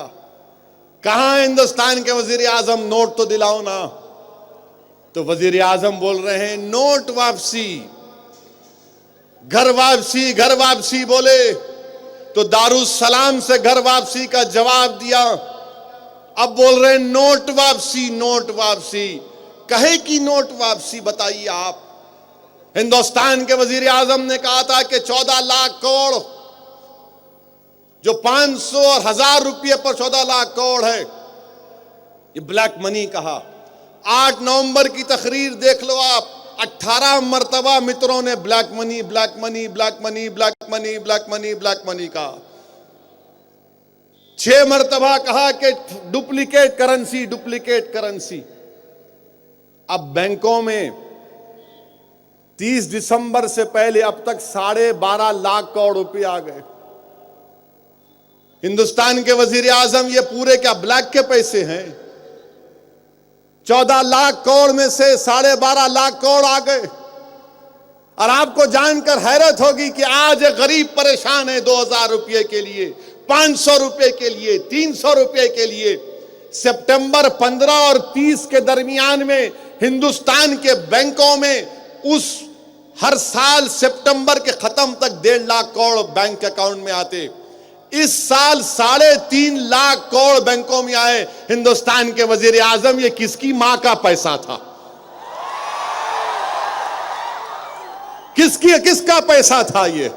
کہاں ہندوستان کے وزیر اعظم؟ نوٹ تو دلاؤ نا۔ تو وزیر اعظم بول رہے ہیں نوٹ واپسی، گھر واپسی، گھر واپسی۔ بولے تو دارالسلام سے گھر واپسی کا جواب دیا. اب بول رہے ہیں نوٹ واپسی، نوٹ واپسی. کہے کی نوٹ واپسی بتائیے آپ؟ ہندوستان کے وزیر اعظم نے کہا تھا کہ 14 لاکھ کروڑ جو 500 اور 1000 روپے پر 14 لاکھ کروڑ ہے یہ بلیک منی کہا. 8 نومبر کی تقریر دیکھ لو آپ، 18 مرتبہ متروں نے بلیک منی بلیک منی بلیک منی بلیک منی بلیک منی بلیک منی کہا. 6 مرتبہ کہا کہ ڈپلیکیٹ کرنسی ڈپلیکیٹ کرنسی. اب بینکوں میں 30 دسمبر سے پہلے اب تک 12.5 لاکھ کروڑ روپے آ گئے. ہندوستان کے وزیر اعظم یہ پورے کیا بلیک کے پیسے ہیں؟ 14 لاکھ کروڑ میں سے 12.5 لاکھ کروڑ آ گئے. اور آپ کو جان کر حیرت ہوگی کہ آج ایک غریب پریشان ہے 2000 روپے کے لیے، 500 روپے کے لیے، 300 روپے کے لیے. سپٹمبر 15 اور 30 کے درمیان میں ہندوستان کے بینکوں میں اس ہر سال سپٹمبر کے ختم تک 1.5 لاکھ کروڑ بینک اکاؤنٹ میں آتے. اس سال 3.5 لاکھ کروڑ بینکوں میں آئے. ہندوستان کے وزیر اعظم یہ کس کی ماں کا پیسہ تھا؟ کس کا پیسہ تھا یہ؟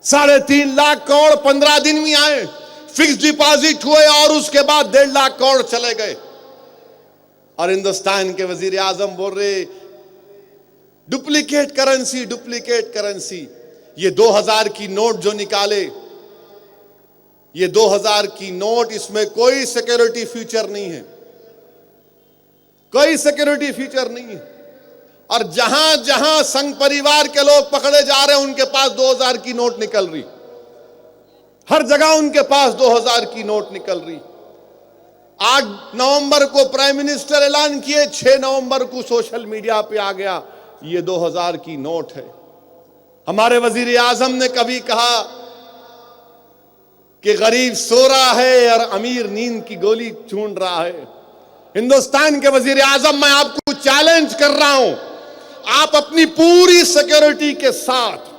3.5 لاکھ کروڑ 15 دن میں آئے، فکس ڈپازٹ ہوئے اور اس کے بعد 1.5 لاکھ کروڑ چلے گئے. اور ہندوستان کے وزیر اعظم بول رہے ڈپلیکیٹ کرنسی ڈپلیکیٹ کرنسی. یہ 2000 کی نوٹ جو نکالے، یہ 2000 کی نوٹ، اس میں کوئی سیکیورٹی فیچر نہیں ہے، کوئی سیکیورٹی فیچر نہیں ہے. اور جہاں جہاں سنگھ پریوار کے لوگ پکڑے جا رہے ہیں ان کے پاس 2000 کی نوٹ نکل رہی، ہر جگہ ان کے پاس 2000 کی نوٹ نکل رہی. 8 نومبر کو پرائم منسٹر اعلان کیے، 6 نومبر کو سوشل میڈیا پہ آ گیا یہ 2000 کی نوٹ ہے. ہمارے وزیر اعظم نے کبھی کہا کہ غریب سو رہا ہے اور امیر نیند کی گولی چون رہا ہے. ہندوستان کے وزیر اعظم میں آپ کو چیلنج کر رہا ہوں، آپ اپنی پوری سیکیورٹی کے ساتھ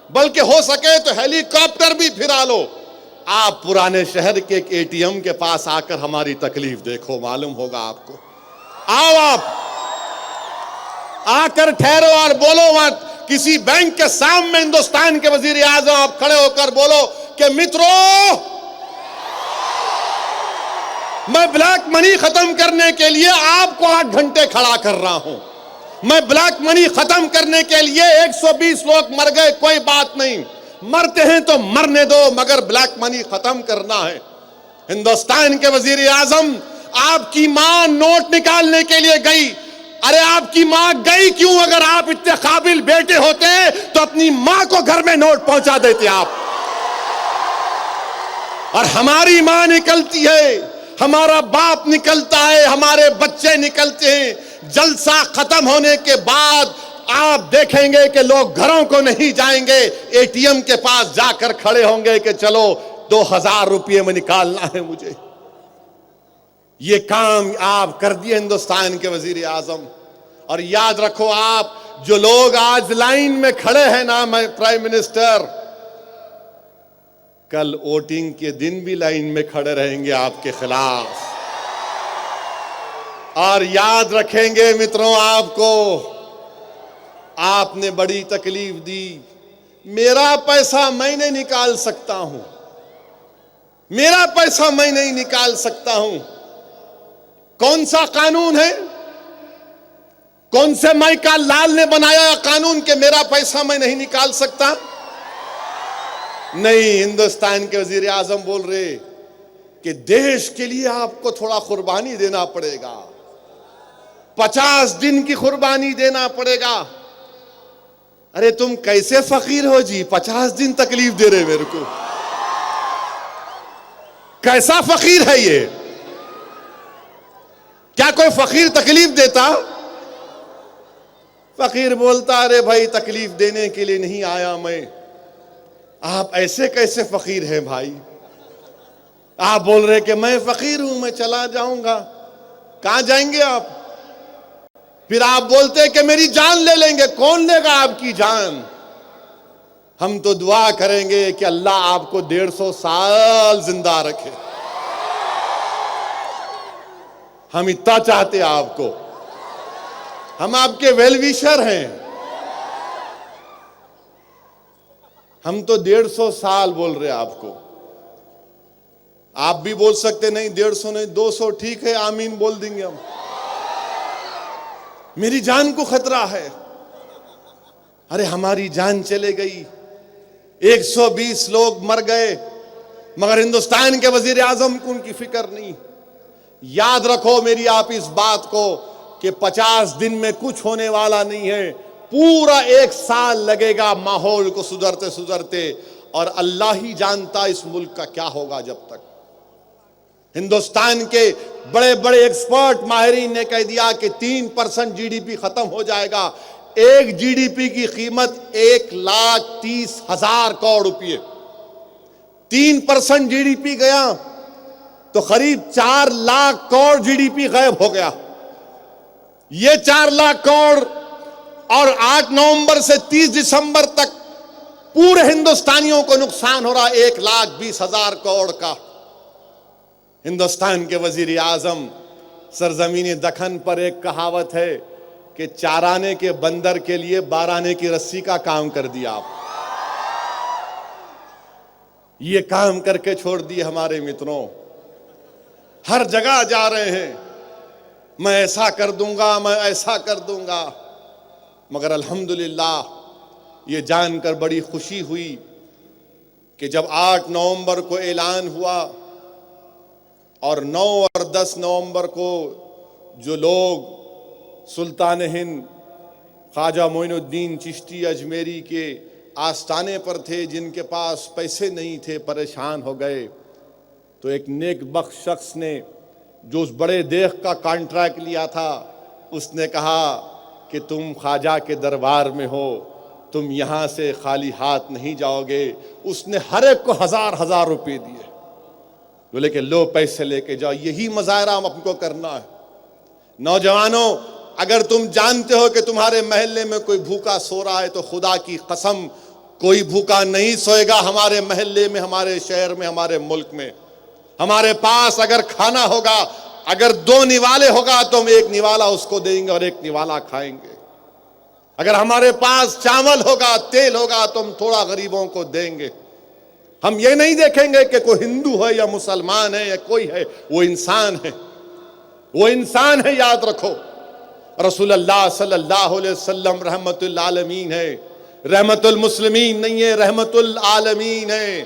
بلکہ ہو سکے تو ہیلی کاپٹر بھی پھرا لو، آپ پرانے شہر کے ایک ATM کے پاس آ کر ہماری تکلیف دیکھو، معلوم ہوگا آپ کو. آؤ آپ آ کر ٹھہرو اور بولو مت. کسی بینک کے سامنے ہندوستان کے وزیر اعظم آپ کھڑے ہو کر بولو کہ مترو، میں بلیک منی ختم کرنے کے لیے آپ کو 8 گھنٹے کھڑا کر رہا ہوں. میں بلیک منی ختم کرنے کے لیے 120 لوگ مر گئے، کوئی بات نہیں، مرتے ہیں تو مرنے دو، مگر بلیک منی ختم کرنا ہے. ہندوستان کے وزیر اعظم، آپ کی ماں نوٹ نکالنے کے لیے گئی. ارے آپ کی ماں گئی کیوں؟ اگر آپ اتنے قابل بیٹے ہوتے تو اپنی ماں کو گھر میں نوٹ پہنچا دیتے آپ. اور ہماری ماں نکلتی ہے، ہمارا باپ نکلتا ہے، ہمارے بچے نکلتے ہیں. جلسہ ختم ہونے کے بعد آپ دیکھیں گے کہ لوگ گھروں کو نہیں جائیں گے، ATM کے پاس جا کر کھڑے ہوں گے کہ چلو 2000 روپے میں نکالنا ہے مجھے. یہ کام آپ کر دیے ہندوستان کے وزیر اعظم. اور یاد رکھو، آپ جو لوگ آج لائن میں کھڑے ہیں نا پرائم منسٹر، کل ووٹنگ کے دن بھی لائن میں کھڑے رہیں گے آپ کے خلاف. اور یاد رکھیں گے متروں، آپ کو آپ نے بڑی تکلیف دی. میرا پیسہ میں نہیں نکال سکتا ہوں، میرا پیسہ میں نہیں نکال سکتا ہوں. کون سا قانون ہے؟ کون سے مائیکا لال نے بنایا قانون کہ میرا پیسہ میں نہیں نکال سکتا؟ نہیں، ہندوستان کے وزیر اعظم بول رہے کہ دیش کے لیے آپ کو تھوڑا قربانی دینا پڑے گا، 50 دن کی قربانی دینا پڑے گا. ارے تم کیسے فقیر ہو جی، 50 دن تکلیف دے رہے میرے کو؟ کیسا فقیر ہے یہ؟ کیا کوئی فقیر تکلیف دیتا؟ فقیر بولتا ارے بھائی تکلیف دینے کے لیے نہیں آیا میں. آپ ایسے کیسے فقیر ہیں بھائی؟ آپ بول رہے کہ میں فقیر ہوں، میں چلا جاؤں گا. کہاں جائیں گے آپ؟ پھر آپ بولتے کہ میری جان لے لیں گے. کون لے گا آپ کی جان؟ ہم تو دعا کریں گے کہ اللہ آپ کو 150 سال زندہ رکھے. ہم اتنا چاہتے ہیں آپ کو. ہم آپ کے ویل ویشر ہیں. ہم تو 150 سال بول رہے آپ کو. آپ بھی بول سکتے نہیں 150 نہیں 200 ٹھیک ہے, آمین بول دیں گے ہم. میری جان کو خطرہ ہے. ارے ہماری جان چلے گئی, 120 لوگ مر گئے, مگر ہندوستان کے وزیر اعظم کو ان کی فکر نہیں. یاد رکھو میری آپ اس بات کو کہ 50 دن میں کچھ ہونے والا نہیں ہے, پورا 1 سال لگے گا ماحول کو سدھرتے سدھرتے, اور اللہ ہی جانتا اس ملک کا کیا ہوگا. جب تک ہندوستان کے بڑے بڑے ایکسپرٹ ماہرین نے کہہ دیا کہ 3% جی ڈی پی ختم ہو جائے گا. ایک جی ڈی پی کی قیمت 1,30,000 کروڑ روپے. 3% جی ڈی پی گیا تو قریب 4 lakh crore G D P غائب ہو گیا. یہ 4 لاکھ کروڑ اور 8 نومبر سے 30 دسمبر تک پورے ہندوستانیوں کو نقصان ہو رہا 1,20,000 کروڑ کا. ہندوستان کے وزیر اعظم, سرزمین دکن پر ایک کہاوت ہے کہ چارانے کے بندر کے لیے بارانے کی رسی کا کام کر دیا آپ. یہ کام کر کے چھوڑ دیے ہمارے متروں. ہر جگہ جا رہے ہیں, میں ایسا کر دوں گا, میں ایسا کر دوں گا. مگر الحمدللہ یہ جان کر بڑی خوشی ہوئی کہ جب 8 نومبر کو اعلان ہوا اور 9 اور 10 نومبر کو جو لوگ سلطان ہند خواجہ معین الدین چشتی اجمیری کے آستانے پر تھے, جن کے پاس پیسے نہیں تھے, پریشان ہو گئے, تو ایک نیک بخت شخص نے جو اس بڑے دیگ کا کانٹریکٹ لیا تھا, اس نے کہا کہ تم خواجہ کے دربار میں ہو, تم یہاں سے خالی ہاتھ نہیں جاؤ گے. اس نے ہر ایک کو 1,000 روپے دیے, بولے کہ لو پیسے لے کے جاؤ. یہی مظاہرہ ہم کو کرنا ہے. نوجوانوں, اگر تم جانتے ہو کہ تمہارے محلے میں کوئی بھوکا سو رہا ہے تو خدا کی قسم کوئی بھوکا نہیں سوئے گا ہمارے محلے میں, ہمارے شہر میں, ہمارے ملک میں. ہمارے پاس اگر کھانا ہوگا, اگر 2 نوالے ہوگا تو ہم 1 نوالا اس کو دیں گے اور 1 نوالا کھائیں گے. اگر ہمارے پاس چاول ہوگا, تیل ہوگا تو ہم تھوڑا غریبوں کو دیں گے. ہم یہ نہیں دیکھیں گے کہ کوئی ہندو ہے یا مسلمان ہے یا کوئی ہے, وہ انسان ہے, وہ انسان ہے. یاد رکھو رسول اللہ صلی اللہ علیہ وسلم رحمت للعالمین ہے, رحمت المسلمین نہیں ہے, رحمت العالمین ہے.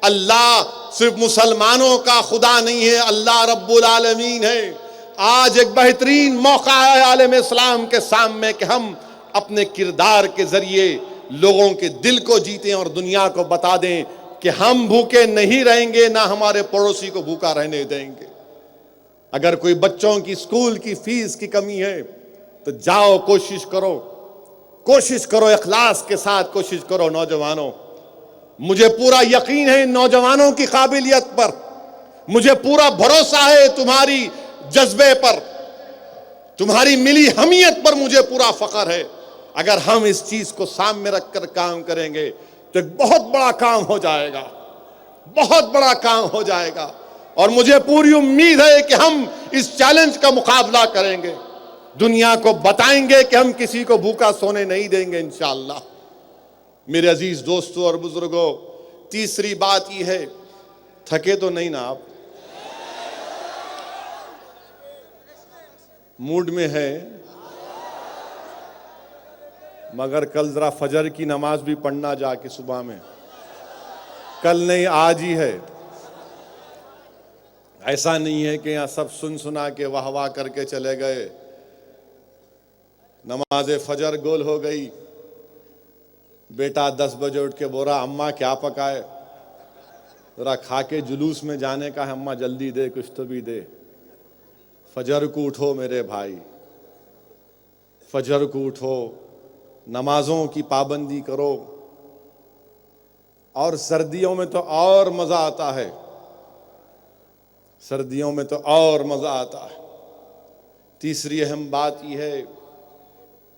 اللہ صرف مسلمانوں کا خدا نہیں ہے, اللہ رب العالمین ہے. آج ایک بہترین موقع ہے عالم اسلام کے سامنے کہ ہم اپنے کردار کے ذریعے لوگوں کے دل کو جیتیں اور دنیا کو بتا دیں کہ ہم بھوکے نہیں رہیں گے, نہ ہمارے پڑوسی کو بھوکا رہنے دیں گے. اگر کوئی بچوں کی اسکول کی فیس کی کمی ہے تو جاؤ, کوشش کرو, اخلاص کے ساتھ کوشش کرو. نوجوانوں, مجھے پورا یقین ہے ان نوجوانوں کی قابلیت پر, مجھے پورا بھروسہ ہے تمہاری جذبے پر, تمہاری ملی حمیت پر مجھے پورا فخر ہے. اگر ہم اس چیز کو سامنے رکھ کر کام کریں گے تو ایک بہت بڑا کام ہو جائے گا, بہت بڑا کام ہو جائے گا. اور مجھے پوری امید ہے کہ ہم اس چیلنج کا مقابلہ کریں گے, دنیا کو بتائیں گے کہ ہم کسی کو بھوکا سونے نہیں دیں گے انشاءاللہ. میرے عزیز دوستوں اور بزرگوں, تیسری بات یہ ہے, تھکے تو نہیں نا آپ؟ موڈ میں ہے, مگر کل ذرا فجر کی نماز بھی پڑھنا جا کے صبح میں. کل نہیں, آج ہی ہے. ایسا نہیں ہے کہ یہاں سب سن سنا کے واہ واہ کر کے چلے گئے. نماز فجر گول ہو گئی, بیٹا 10 بجے اٹھ کے بول رہا اماں کیا پکائے, ذرا کھا کے جلوس میں جانے کا ہے, اماں جلدی دے کچھ تو بھی دے. فجر کو اٹھو میرے بھائی, فجر کو اٹھو, نمازوں کی پابندی کرو. اور سردیوں میں تو اور مزہ آتا ہے, سردیوں میں تو اور مزہ آتا ہے. تیسری اہم بات یہ ہے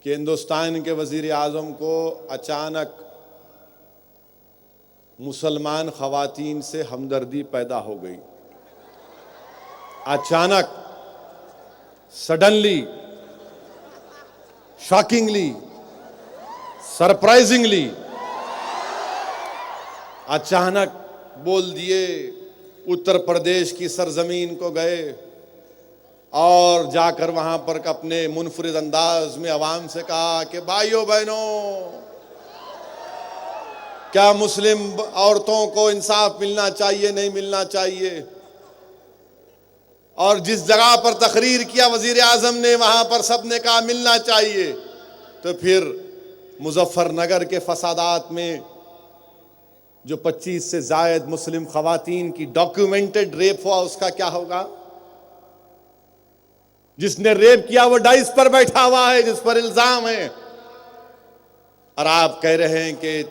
کہ ہندوستان کے وزیر اعظم کو اچانک مسلمان خواتین سے ہمدردی پیدا ہو گئی. اچانک، سڈنلی، شاکنگلی، سرپرائزنگلی اچانک بول دیے. اتر پردیش کی سرزمین کو گئے اور جا کر وہاں پر اپنے منفرد انداز میں عوام سے کہا کہ بھائیو بہنوں، کیا مسلم عورتوں کو انصاف ملنا چاہیے نہیں ملنا چاہیے؟ اور جس جگہ پر تقریر کیا وزیر اعظم نے وہاں پر سب نے کہا ملنا چاہیے. تو پھر مظفر نگر کے فسادات میں جو 25 سے زائد مسلم خواتین کی ڈاکیومنٹڈ ریپ ہوا، اس کا کیا ہوگا؟ جس نے ریپ کیا وہ ڈائس پر بیٹھا ہوا ہے، جس پر الزام ہے. اور آپ کہہ رہے ہیں کہ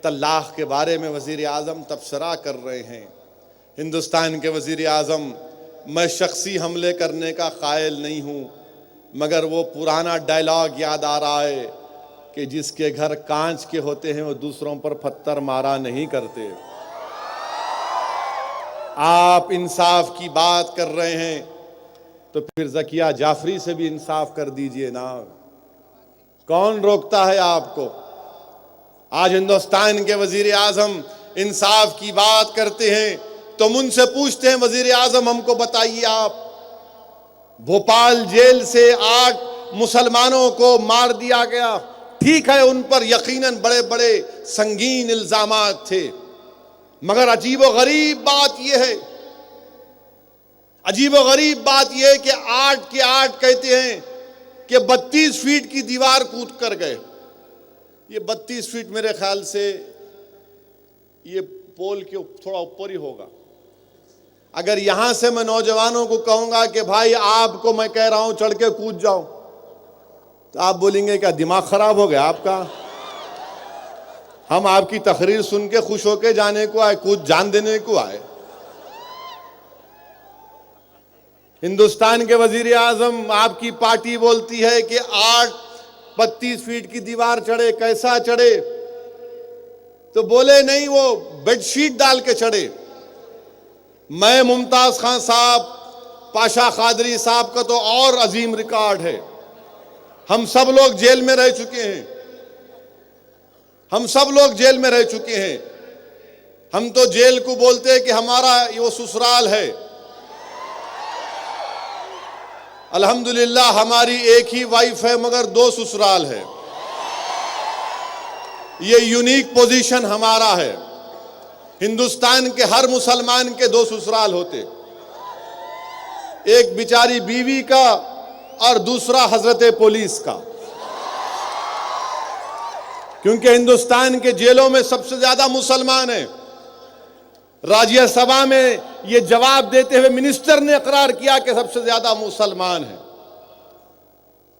طلاق کے بارے میں وزیر اعظم تبصرہ کر رہے ہیں. ہندوستان کے وزیر اعظم، میں شخصی حملے کرنے کا قائل نہیں ہوں، مگر وہ پرانا ڈائلاگ یاد آ رہا ہے کہ جس کے گھر کانچ کے ہوتے ہیں وہ دوسروں پر پتھر مارا نہیں کرتے. آپ انصاف کی بات کر رہے ہیں تو پھر ذکیہ جعفری سے بھی انصاف کر دیجئے نا. کون روکتا ہے آپ کو؟ آج ہندوستان کے وزیر اعظم انصاف کی بات کرتے ہیں تو ان سے پوچھتے ہیں وزیر اعظم ہم کو بتائیے، آپ بھوپال جیل سے 8 مسلمانوں کو مار دیا گیا. ٹھیک ہے، ان پر یقیناً بڑے بڑے سنگین الزامات تھے، مگر عجیب و غریب بات یہ ہے کہ 8 کے 8 کہتے ہیں کہ 32 فیٹ کی دیوار کود کر گئے. یہ 32 فیٹ میرے خیال سے یہ پول کے تھوڑا اوپر ہی ہوگا. اگر یہاں سے میں نوجوانوں کو کہوں گا کہ بھائی آپ کو میں کہہ رہا ہوں چڑھ کے کود جاؤ، تو آپ بولیں گے کیا دماغ خراب ہو گیا آپ کا؟ ہم آپ کی تقریر سن کے خوش ہو کے جانے کو آئے، کود جان دینے کو آئے. ہندوستان کے وزیر اعظم، آپ کی پارٹی بولتی ہے کہ 32 فیٹ کی دیوار چڑھے. کیسا چڑھے؟ تو بولے نہیں، وہ بیڈ شیٹ ڈال کے چڑھے. میں ممتاز خان صاحب، پاشا قادری صاحب کا تو اور عظیم ریکارڈ ہے. ہم سب لوگ جیل میں رہ چکے ہیں. ہم تو جیل کو بولتے ہیں کہ ہمارا وہ سسرال ہے. الحمدللہ ہماری ایک ہی وائف ہے مگر 2 سسرال ہے. یہ یونیک پوزیشن ہمارا ہے. ہندوستان کے ہر مسلمان کے 2 سسرال ہوتے، ایک بیچاری بیوی کا اور دوسرا حضرت پولیس کا. کیونکہ ہندوستان کے جیلوں میں سب سے زیادہ مسلمان ہیں. راجیہ سبھا میں یہ جواب دیتے ہوئے منسٹر نے اقرار کیا کہ سب سے زیادہ مسلمان ہیں.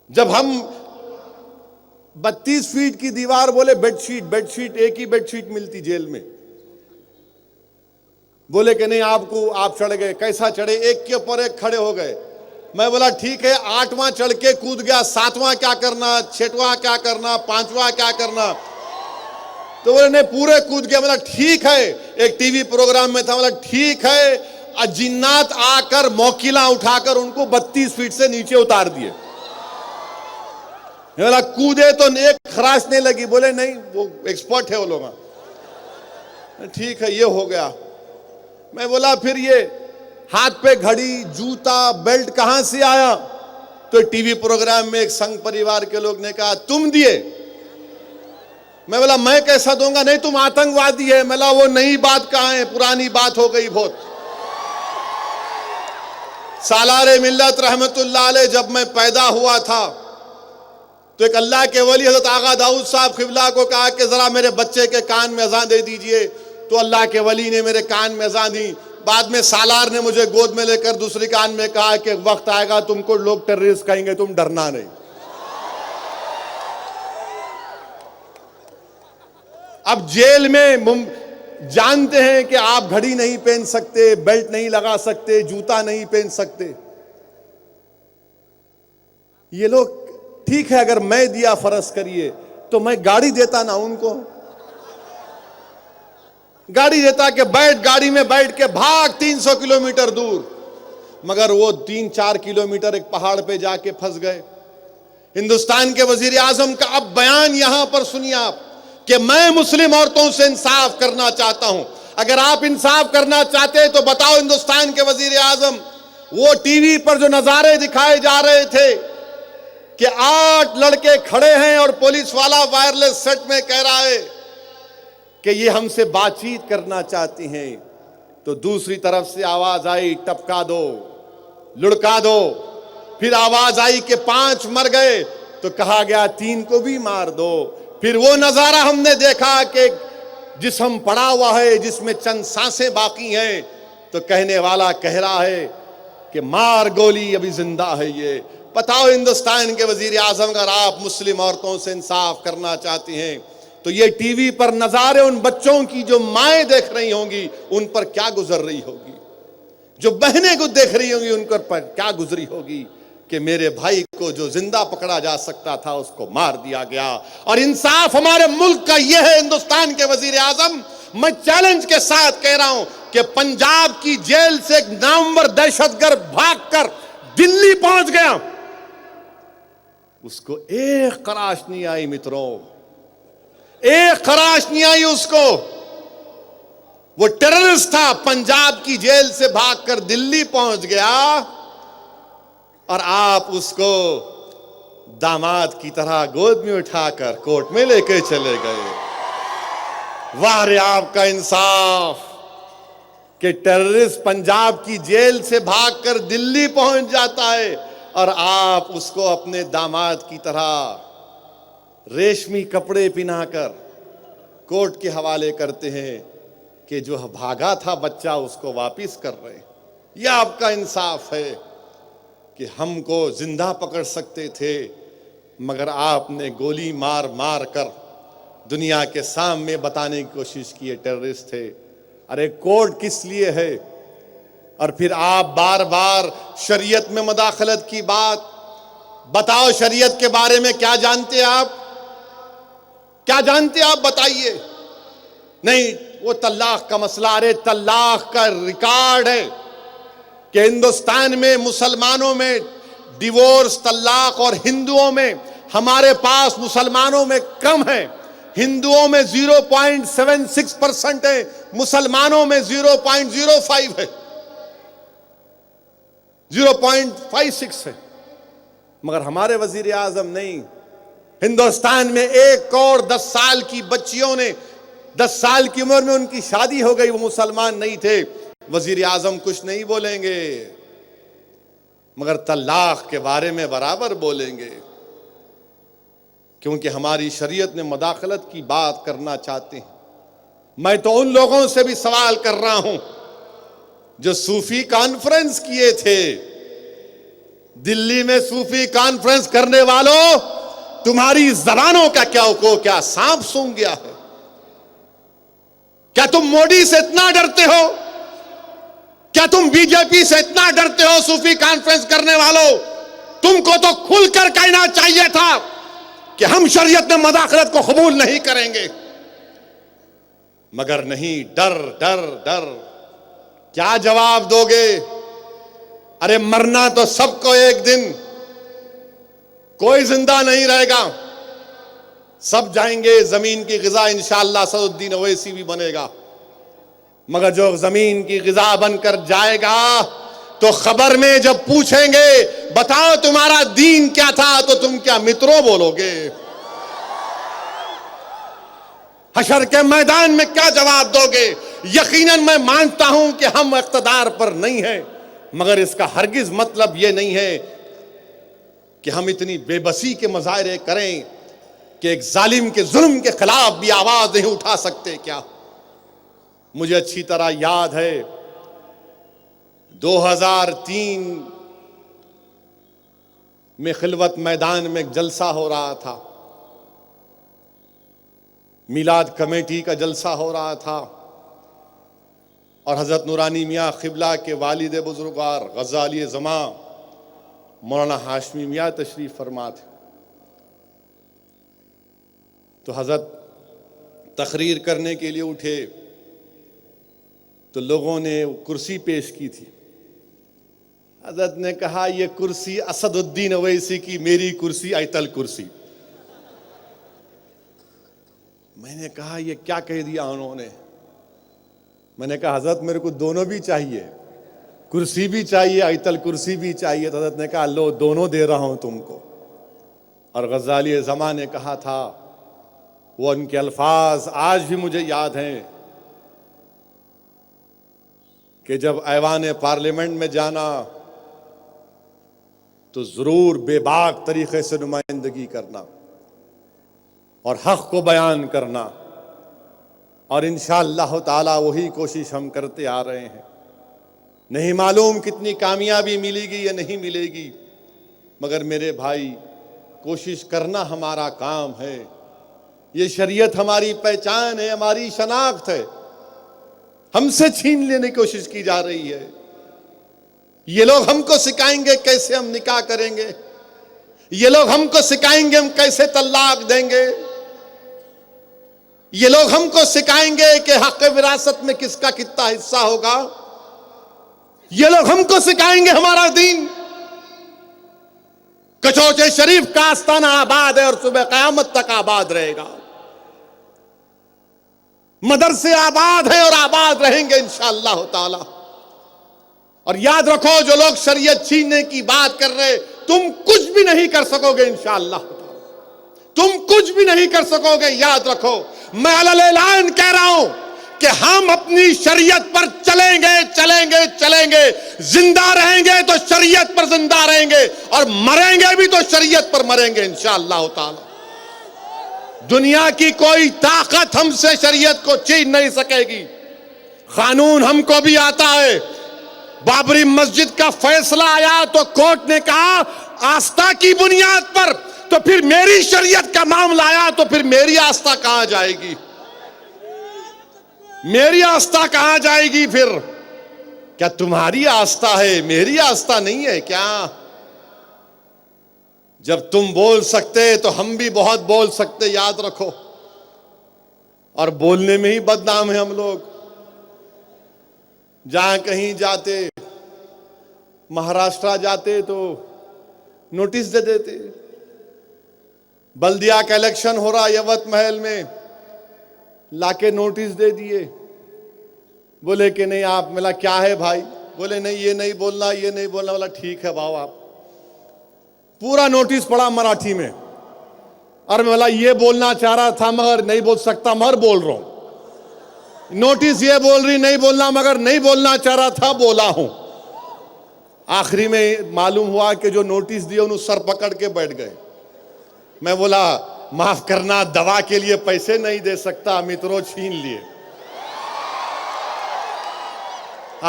جب ہم 32 فیٹ کی دیوار بولے بیڈ شیٹ ایک ہی بیڈ شیٹ ملتی جیل میں. بولے کہ نہیں آپ چڑھ گئے. کیسا چڑھے؟ ایک کے اوپر ایک کھڑے ہو گئے. میں بولا ٹھیک ہے، 8واں چڑھ کے کود گیا، 7واں کیا کرنا، 6واں کیا کرنا، 5واں کیا کرنا؟ تو بولے نہیں پورے کود گیا. بولا ٹھیک ہے، ایک ٹی وی پروگرام میں تھا. بولا ٹھیک ہے، جنات آ کر موکلا اٹھا کر ان کو 32 فیٹ سے نیچے اتار دیے. بولا کودے تو ایک خراش نہیں لگی. بولے نہیں، وہ ایکسپرٹ ہے وہ لوگ. ٹھیک ہے، یہ ہو گیا. میں بولا پھر یہ ہاتھ پہ گھڑی، جوتا، بیلٹ کہاں سے آیا؟ تو ٹی وی پروگرام میں ایک سنگ پریوار کے لوگ نے کہا تم دیے. میں بولا میں کیسا دوں گا؟ نہیں تم آتنکوادی ہے. میں بولا وہ نئی بات کہاں ہے، پرانی بات ہو گئی بہت. سالار ملت رحمت اللہ علیہ جب میں پیدا ہوا تھا تو ایک اللہ کے ولی حضرت آغا داؤد صاحب قبلہ کو کہا کہ ذرا میرے بچے کے کان میں اذان دے دیجئے. تو اللہ کے ولی نے میرے کان میں اذان دی. بعد میں سالار نے مجھے گود میں لے کر دوسری کان میں کہا کہ وقت آئے گا تم کو لوگ ٹیررسٹ کہیں گے، تم ڈرنا نہیں. اب جیل میں جانتے ہیں کہ آپ گھڑی نہیں پہن سکتے، بیلٹ نہیں لگا سکتے، جوتا نہیں پہن سکتے. یہ لوگ ٹھیک ہے، اگر میں دیا فرض کریے تو میں گاڑی دیتا نا ان کو. گاڑی دیتا کہ بیٹھ گاڑی میں بیٹھ کے بھاگ 300 کلومیٹر دور، مگر وہ 3-4 کلومیٹر ایک پہاڑ پہ جا کے پھنس گئے۔ ہندوستان کے وزیر اعظم کا اب بیان یہاں پر سنیے آپ کہ میں مسلم عورتوں سے انصاف کرنا چاہتا ہوں۔ اگر آپ انصاف کرنا چاہتے تو بتاؤ ہندوستان کے وزیر اعظم، وہ ٹی وی پر جو نظارے دکھائے جا رہے تھے کہ 8 لڑکے کھڑے ہیں اور پولیس والا وائرلیس سیٹ میں کہہ رہا ہے کہ یہ ہم سے بات چیت کرنا چاہتی ہیں، تو دوسری طرف سے آواز آئی ٹپکا دو، لڑکا دو، پھر آواز آئی کہ 5 مر گئے تو کہا گیا 3 کو بھی مار دو۔ پھر وہ نظارہ ہم نے دیکھا کہ جسم پڑا ہوا ہے جس میں چند سانسیں باقی ہیں، تو کہنے والا کہہ رہا ہے کہ مار گولی ابھی زندہ ہے یہ۔ بتاؤ ہندوستان کے وزیر اعظم، اگر آپ مسلم عورتوں سے انصاف کرنا چاہتی ہیں تو یہ ٹی وی پر نظارے ان بچوں کی جو مائیں دیکھ رہی ہوں گی ان پر کیا گزر رہی ہوگی، جو بہنیں کو دیکھ رہی ہوں گی ان پر کیا گزری ہوگی کہ میرے بھائی کو جو زندہ پکڑا جا سکتا تھا اس کو مار دیا گیا۔ اور انصاف ہمارے ملک کا یہ ہے ہندوستان کے وزیر اعظم، میں چیلنج کے ساتھ کہہ رہا ہوں کہ پنجاب کی جیل سے ایک نامور دہشت گرد بھاگ کر دلی پہنچ گیا، اس کو ایک خراش نہیں آئی متروں، ایک خراش نہیں آئی اس کو۔ وہ ٹیررسٹ تھا، پنجاب کی جیل سے بھاگ کر دلی پہنچ گیا اور آپ اس کو داماد کی طرح گود میں اٹھا کر کورٹ میں لے کے چلے گئے۔ واہ رے آپ کا انصاف کہ ٹیررسٹ پنجاب کی جیل سے بھاگ کر دلی پہنچ جاتا ہے اور آپ اس کو اپنے داماد کی طرح ریشمی کپڑے پہنا کر کورٹ کے حوالے کرتے ہیں کہ جو بھاگا تھا بچہ اس کو واپس کر رہے ہیں۔ یہ آپ کا انصاف ہے کہ ہم کو زندہ پکڑ سکتے تھے مگر آپ نے گولی مار مار کر دنیا کے سامنے بتانے کی کوشش کی ٹیررسٹ تھے۔ ارے کورٹ کس لیے ہے؟ اور پھر آپ بار بار شریعت میں مداخلت کی بات، بتاؤ شریعت کے بارے میں کیا جانتے آپ؟ کیا جانتے آپ بتائیے؟ نہیں، وہ طلاق کا مسئلہ، ارے طلاق کا ریکارڈ ہے کہ ہندوستان میں مسلمانوں میں ڈیورس طلاق اور ہندوؤں میں ہمارے پاس مسلمانوں میں کم ہے، ہندوؤں میں 0.76% ہے، مسلمانوں میں 0.05 ہے، 0.56 ہے، مگر ہمارے وزیر اعظم نہیں۔ ہندوستان میں 1 کروڑ 10 سال کی بچیوں نے 10 سال کی عمر میں ان کی شادی ہو گئی، وہ مسلمان نہیں تھے، وزیر اعظم کچھ نہیں بولیں گے مگر طلاق کے بارے میں برابر بولیں گے، کیونکہ ہماری شریعت میں مداخلت کی بات کرنا چاہتے ہیں۔ میں تو ان لوگوں سے بھی سوال کر رہا ہوں جو صوفی کانفرنس کیے تھے دلی میں، صوفی کانفرنس کرنے والوں، تمہاری زبانوں کا کیا سانپ سونگ گیا ہے؟ کیا تم مودی سے اتنا ڈرتے ہو؟ کیا تم بی جے پی سے اتنا ڈرتے ہو؟ صوفی کانفرنس کرنے والوں، تم کو تو کھل کر کہنا چاہیے تھا کہ ہم شریعت میں مداخلت کو قبول نہیں کریں گے، مگر نہیں، ڈر ڈر ڈر۔ کیا جواب دو گے؟ ارے مرنا تو سب کو ایک دن، کوئی زندہ نہیں رہے گا، سب جائیں گے۔ زمین کی غذا انشاءاللہ اسد الدین اویسی بھی بنے گا، مگر جو زمین کی غذا بن کر جائے گا تو خبر میں جب پوچھیں گے بتاؤ تمہارا دین کیا تھا تو تم کیا متروں بولو گے؟ حشر کے میدان میں کیا جواب دو گے؟ یقیناً میں مانتا ہوں کہ ہم اقتدار پر نہیں ہیں، مگر اس کا ہرگز مطلب یہ نہیں ہے کہ ہم اتنی بے بسی کے مظاہرے کریں کہ ایک ظالم کے ظلم کے خلاف بھی آواز نہیں اٹھا سکتے کیا؟ مجھے اچھی طرح یاد ہے 2003 میں خلوت میدان میں ایک جلسہ ہو رہا تھا، میلاد کمیٹی کا جلسہ ہو رہا تھا، اور حضرت نورانی میاں قبلہ کے والد بزرگوار غزالی زماں مولانا ہاشمی میاں تشریف فرما تھے۔ تو حضرت تقریر کرنے کے لیے اٹھے تو لوگوں نے وہ کرسی پیش کی تھی. حضرت نے کہا یہ کرسی اسد الدین اویسی کی، میری کرسی ایتل کرسی. میں نے کہا یہ کیا کہہ دیا انہوں نے. میں نے کہا حضرت میرے کو دونوں بھی چاہیے، کرسی بھی چاہیے، ایتل کرسی بھی چاہیے. تو حضرت نے کہا لو دونوں دے رہا ہوں تم کو. اور غزالی زماں نے کہا تھا، وہ ان کے الفاظ آج بھی مجھے یاد ہیں کہ جب ایوان پارلیمنٹ میں جانا تو ضرور بے باک طریقے سے نمائندگی کرنا اور حق کو بیان کرنا، اور انشاءاللہ تعالی وہی کوشش ہم کرتے آ رہے ہیں. نہیں معلوم کتنی کامیابی ملے گی یا نہیں ملے گی، مگر میرے بھائی کوشش کرنا ہمارا کام ہے. یہ شریعت ہماری پہچان ہے، ہماری شناخت ہے. ہم سے چھین لینے کی کوشش کی جا رہی ہے. یہ لوگ ہم کو سکھائیں گے کیسے ہم نکاح کریں گے، یہ لوگ ہم کو سکھائیں گے ہم کیسے طلاق دیں گے، یہ لوگ ہم کو سکھائیں گے کہ حق وراثت میں کس کا کتنا حصہ ہوگا، یہ لوگ ہم کو سکھائیں گے ہمارا دین. کچوچے شریف کا آستانہ آباد ہے اور صبح قیامت تک آباد رہے گا. مدرسے آباد ہیں اور آباد رہیں گے انشاءاللہ تعالی. اور یاد رکھو جو لوگ شریعت چھیننے کی بات کر رہے، تم کچھ بھی نہیں کر سکو گے انشاءاللہ تعالی. تم کچھ بھی نہیں کر سکو گے. یاد رکھو میں علی الاعلان کہہ رہا ہوں کہ ہم اپنی شریعت پر چلیں گے چلیں گے چلیں گے. زندہ رہیں گے تو شریعت پر زندہ رہیں گے، اور مریں گے بھی تو شریعت پر مریں گے انشاءاللہ تعالی. دنیا کی کوئی طاقت ہم سے شریعت کو چھین نہیں سکے گی. قانون ہم کو بھی آتا ہے. بابری مسجد کا فیصلہ آیا تو کورٹ نے کہا آستھا کی بنیاد پر، تو پھر میری شریعت کا معاملہ آیا تو پھر میری آستھا کہاں جائے گی؟ میری آستھا کہاں جائے گی پھر؟ کیا تمہاری آستھا ہے، میری آستھا نہیں ہے کیا؟ جب تم بول سکتے تو ہم بھی بہت بول سکتے. یاد رکھو. اور بولنے میں ہی بدنام ہیں ہم لوگ. جہاں کہیں جاتے، مہاراشٹرا جاتے تو نوٹس دے دیتے. بلدیہ کا الیکشن ہو رہا یوت محل میں، لا کے نوٹس دے دیے. بولے کہ نہیں آپ ملا کیا ہے بھائی؟ بولے نہیں یہ نہیں بولنا، یہ نہیں بولنا. بولا ٹھیک ہے باؤ. آپ پورا نوٹس پڑھا مراٹھی میں، اور میں بولا یہ بولنا چاہ رہا تھا مگر نہیں بول سکتا، مگر بول رہا ہوں. نوٹس یہ بول رہی نہیں بولنا، مگر نہیں بولنا چاہ رہا تھا بولا ہوں. آخری میں معلوم ہوا کہ جو نوٹس دیے انہوں سر پکڑ کے بیٹھ گئے. میں بولا معاف کرنا، دوا کے لیے پیسے نہیں دے سکتا، مترو چھین لیے.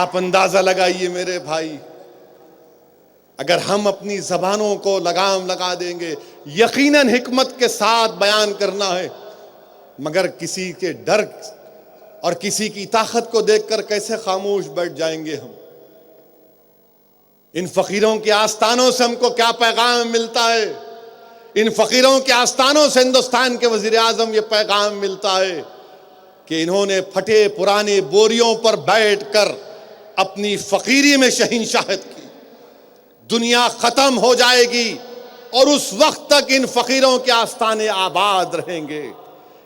آپ اندازہ لگائیے میرے بھائی، اگر ہم اپنی زبانوں کو لگام لگا دیں گے، یقیناً حکمت کے ساتھ بیان کرنا ہے، مگر کسی کے ڈر اور کسی کی طاقت کو دیکھ کر کیسے خاموش بیٹھ جائیں گے ہم؟ ان فقیروں کے آستانوں سے ہم کو کیا پیغام ملتا ہے؟ ان فقیروں کے آستانوں سے ہندوستان کے وزیر اعظم یہ پیغام ملتا ہے کہ انہوں نے پھٹے پرانے بوریوں پر بیٹھ کر اپنی فقیری میں شہنشاہت کی. دنیا ختم ہو جائے گی اور اس وقت تک ان فقیروں کے آستانے آباد رہیں گے.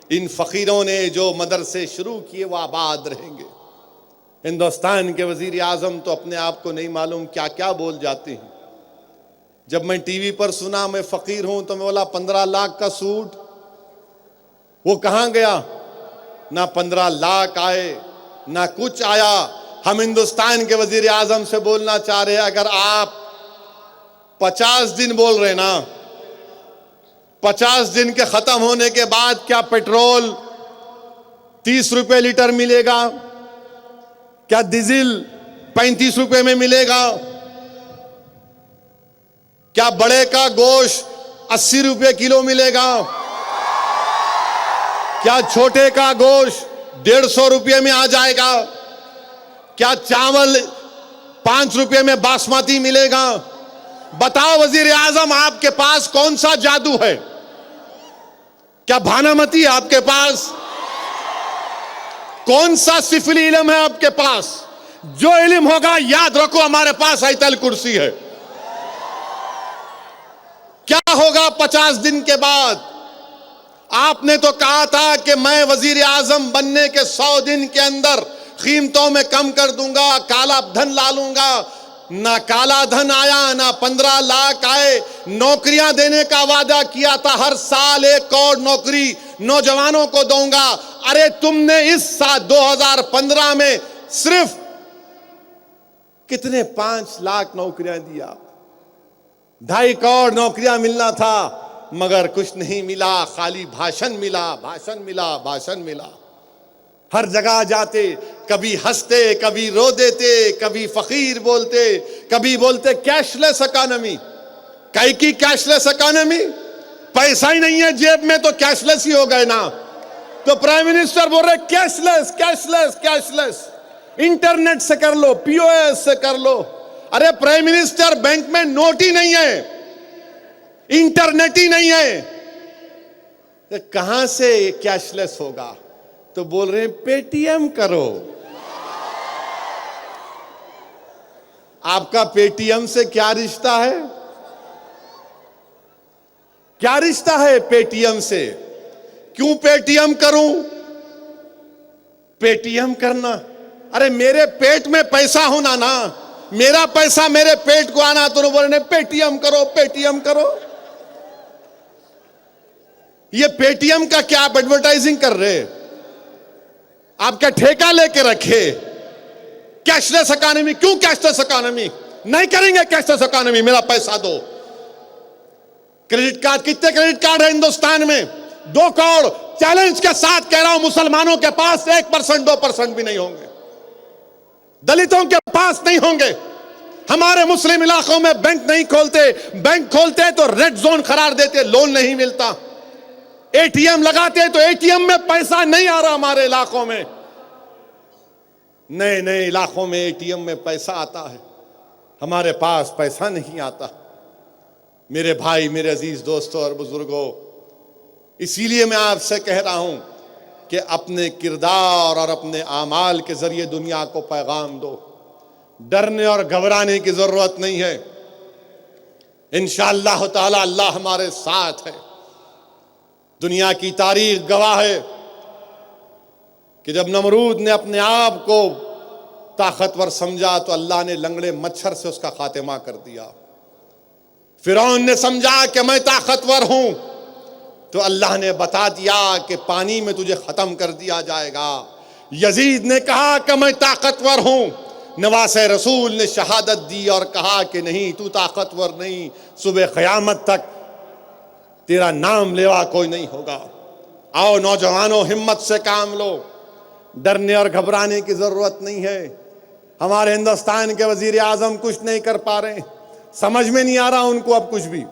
ان فقیروں نے جو مدرسے شروع کیے وہ آباد رہیں گے. ہندوستان کے وزیر اعظم تو اپنے آپ کو نہیں معلوم کیا کیا بول جاتے ہیں. جب میں ٹی وی پر سنا میں فقیر ہوں تو میں بولا 15 لاکھ کا سوٹ وہ کہاں گیا؟ نہ 15 لاکھ آئے نہ کچھ آیا. ہم ہندوستان کے وزیر اعظم سے بولنا چاہ رہے ہیں، اگر آپ 50 دن بول رہے نا، 50 دن کے ختم ہونے کے بعد کیا پیٹرول 30 روپے لیٹر ملے گا؟ کیا ڈیزل 35 روپے میں ملے گا؟ کیا بڑے کا گوشت 80 روپے کلو ملے گا؟ کیا چھوٹے کا گوشت 150 روپے میں آ جائے گا؟ کیا چاول 5 روپے میں باسمتی ملے گا؟ بتاؤ وزیر اعظم آپ کے پاس کون سا جادو ہے؟ کیا بھانامتی آپ کے پاس؟ کون سا سفلی علم ہے آپ کے پاس؟ جو علم ہوگا یاد رکھو ہمارے پاس آیت الکرسی ہے. کیا ہوگا 50 دن کے بعد؟ آپ نے تو کہا تھا کہ میں وزیر اعظم بننے کے 100 دن کے اندر قیمتوں میں کم کر دوں گا, کالا دھن لا لوں گا. نہ کالا دھن آیا, نہ 15 لاکھ آئے. نوکریاں دینے کا وعدہ کیا تھا, ہر سال 1 کروڑ نوکری نوجوانوں کو دوں گا. ارے تم نے اس سال 2015 میں صرف کتنے 5 لاکھ نوکریاں دیا. 2.5 کروڑ نوکریاں ملنا تھا مگر کچھ نہیں ملا, خالی بھاشن ملا, بھاشن ملا, بھاشن ملا. ہر جگہ جاتے کبھی ہنستے, کبھی رو دیتے, کبھی فقیر بولتے, کبھی بولتے کیش لیس اکانومی. کئی کی کیش لیس اکانومی؟ پیسہ ہی نہیں ہے جیب میں تو کیش لیس ہی ہو گئے نا. تو پرائم منسٹر بول رہے cash less, cash less, cash less. Internet سے کر لو, پی او ایس سے کر لو. ارے پرائم منسٹر بینک میں نوٹ ہی نہیں ہے, انٹرنیٹ ہی نہیں ہے, کہاں سے کیش لیس ہوگا؟ تو بول رہے ہیں پے ٹی ایم کرو. آپ کا پے ٹی ایم سے کیا رشتہ ہے؟ کیا رشتہ ہے پے ٹی ایم سے؟ کیوں پے ٹی ایم کروں؟ پے ٹی ایم کرنا, ارے میرے پیٹ میں پیسہ ہونا نا, میرا پیسہ میرے پیٹ کو آنا. تو بول رہے پے ٹی ایم کرو, پے ٹی ایم کرو. یہ پے ٹی ایم کا کیا آپ ایڈورٹائزنگ کر رہے؟ آپ کا ٹھیکہ لے کے رکھے کیش لیس اکانومی. کیوں کیش لیس اکانومی؟ نہیں کریں گے کیش لیس اکانومی, میرا پیسہ دو. کریڈٹ کارڈ, کتنے کریڈٹ کارڈ ہیں ہندوستان میں؟ 2 کروڑ. چیلنج کے ساتھ کہہ رہا ہوں مسلمانوں کے پاس 1% 2% بھی نہیں ہوں گے, دلتوں کے پاس نہیں ہوں گے. ہمارے مسلم علاقوں میں بینک نہیں کھولتے, بینک کھولتے تو ریڈ زون قرار دیتے, لون نہیں ملتا. اے ٹی ایم لگاتے تو اے ٹی ایم میں پیسہ نہیں آ رہا ہمارے علاقوں میں. نئے نئے علاقوں میں اے ٹی ایم میں پیسہ آتا ہے, ہمارے پاس پیسہ نہیں آتا. میرے بھائی, میرے عزیز دوستوں اور بزرگوں, اسی لیے میں آپ سے کہہ رہا ہوں کہ اپنے کردار اور اپنے اعمال کے ذریعے دنیا کو پیغام دو. ڈرنے اور گھبرانے کی ضرورت نہیں ہے. انشاءاللہ تعالی اللہ ہمارے ساتھ ہے. دنیا کی تاریخ گواہ ہے کہ جب نمرود نے اپنے آپ کو طاقتور سمجھا تو اللہ نے لنگڑے مچھر سے اس کا خاتمہ کر دیا. فرعون نے سمجھا کہ میں طاقتور ہوں تو اللہ نے بتا دیا کہ پانی میں تجھے ختم کر دیا جائے گا. یزید نے کہا کہ میں طاقتور ہوں, نواسہ رسول نے شہادت دی اور کہا کہ نہیں تو طاقتور نہیں, صبح قیامت تک تیرا نام لیوا کوئی نہیں ہوگا. آؤ نوجوانوں, ہمت سے کام لو, ڈرنے اور گھبرانے کی ضرورت نہیں ہے. ہمارے ہندوستان کے وزیر اعظم کچھ نہیں کر پا رہے, سمجھ میں نہیں آ رہا ان کو اب کچھ بھی.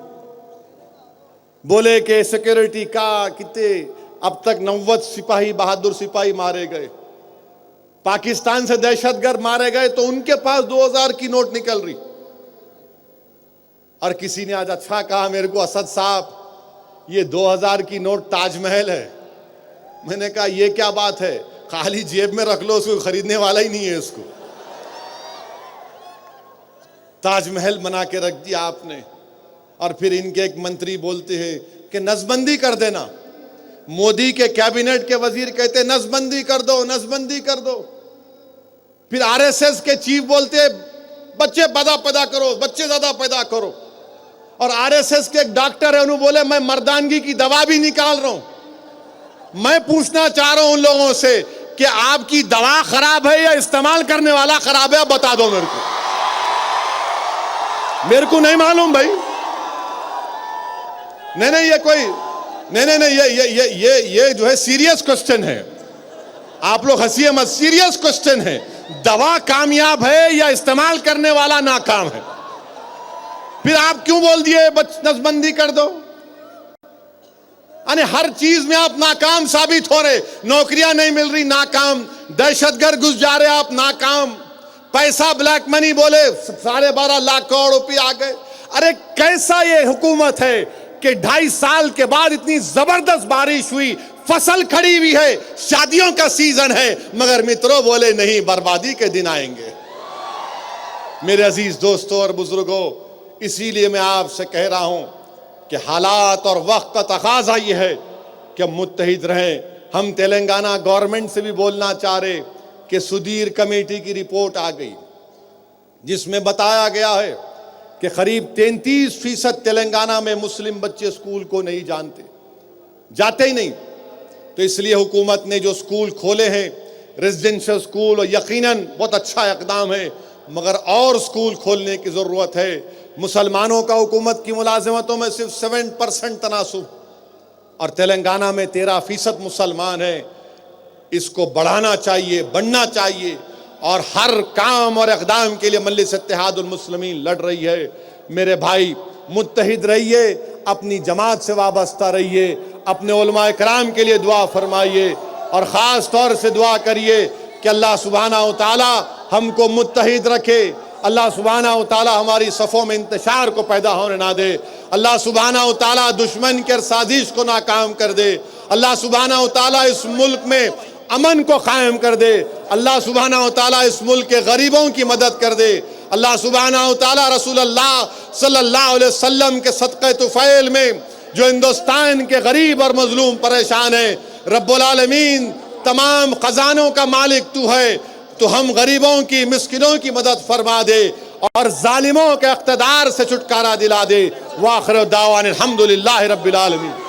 بولے کہ سیکیورٹی کا کتنے, اب تک 90 سپاہی, بہادر سپاہی مارے گئے. پاکستان سے دہشت گرد مارے گئے تو ان کے پاس 2000 کی نوٹ نکل رہی. اور کسی نے آج اچھا کہا میرے کو, اسد صاحب یہ 2000 کی نوٹ تاج محل ہے. میں نے کہا یہ کیا بات ہے, خالی جیب میں رکھ لو, اس کو خریدنے والا ہی نہیں ہے. اس کو تاج محل بنا کے رکھ دیا آپ نے. اور پھر ان کے ایک منتری بولتے ہیں کہ نسب بندی کر دینا. مودی کے کیبنٹ کے وزیر کہتے ہیں نسب بندی کر دو, نسب بندی کر دو. پھر آر ایس ایس کے چیف بولتے ہیں بچے پیدا کرو, بچے زیادہ پیدا کرو. اور آر ایس ایس کے ایک ڈاکٹر ہے, انہوں بولے میں مردانگی کی دوا بھی نکال رہا ہوں. میں پوچھنا چاہ رہا ہوں ان لوگوں سے کہ آپ کی دوا خراب ہے یا استعمال کرنے والا خراب ہے؟ بتا دو میرے کو, میرے کو نہیں معلوم بھائی. نہیں یہ کوئی نہیں, یہ جو ہے سیریس کوسچن ہے. آپ لوگ ہنسیے مت, سیریس کوسچن ہے. دوا کامیاب ہے یا استعمال کرنے والا ناکام ہے؟ پھر آپ کیوں بول دیے نسب بندی کر دو؟ یعنی ہر چیز میں آپ ناکام ثابت ہو رہے. نوکریاں نہیں مل رہی, ناکام. دہشت گرد گھس جا رہے, آپ ناکام. پیسہ بلیک منی بولے 12.5 لاکھ کروڑ روپے آ گئے. ارے کیسا یہ حکومت ہے کہ 2.5 سال کے بعد اتنی زبردست بارش ہوئی, فصل کھڑی ہوئی ہے، شادیوں کا سیزن ہے، مگر متروں بولے نہیں، بربادی کے دن آئیں گے۔ میرے عزیز دوستوں اور بزرگوں، اسی لیے میں آپ سے کہہ رہا ہوں کہ حالات اور وقت کا تقاضا یہ ہے کہ ہم متحد رہیں۔ ہم تلنگانہ گورنمنٹ سے بھی بولنا چاہ رہے کہ سدھیر کمیٹی کی رپورٹ آ گئی جس میں بتایا گیا ہے کہ قریب 33% تلنگانہ میں مسلم بچے اسکول کو نہیں جاتے ہی نہیں۔ تو اس لیے حکومت نے جو اسکول کھولے ہیں ریزیڈنشل اسکول، اور یقیناً بہت اچھا اقدام ہے، مگر اور اسکول کھولنے کی ضرورت ہے۔ مسلمانوں کا حکومت کی ملازمتوں میں صرف 7% تناسب، اور تلنگانہ میں 13% مسلمان ہیں۔ اس کو بڑھانا چاہیے، بڑھنا چاہیے، اور ہر کام اور اقدام کے لیے مجلس اتحاد المسلمین لڑ رہی ہے۔ میرے بھائی متحد رہیے، اپنی جماعت سے وابستہ رہیے، اپنے علماء کرام کے لیے دعا فرمائیے، اور خاص طور سے دعا کریے کہ اللہ سبحانہ و تعالی ہم کو متحد رکھے، اللہ سبحانہ و تعالی ہماری صفوں میں انتشار کو پیدا ہونے نہ دے، اللہ سبحانہ و تعالی دشمن کے سازش کو ناکام کر دے، اللہ سبحانہ و تعالی اس ملک میں امن کو قائم کر دے، اللہ سبحانہ و تعالی اس ملک کے غریبوں کی مدد کر دے، اللہ سبحانہ و تعالی رسول اللہ صلی اللہ علیہ وسلم کے صدقہ طفیل میں جو ہندوستان کے غریب اور مظلوم پریشان ہیں، رب العالمین تمام خزانوں کا مالک تو ہے، تو ہم غریبوں کی مسکینوں کی مدد فرما دے اور ظالموں کے اقتدار سے چھٹکارا دلا دے۔ وآخر دعوانا الحمدللہ رب العالمین۔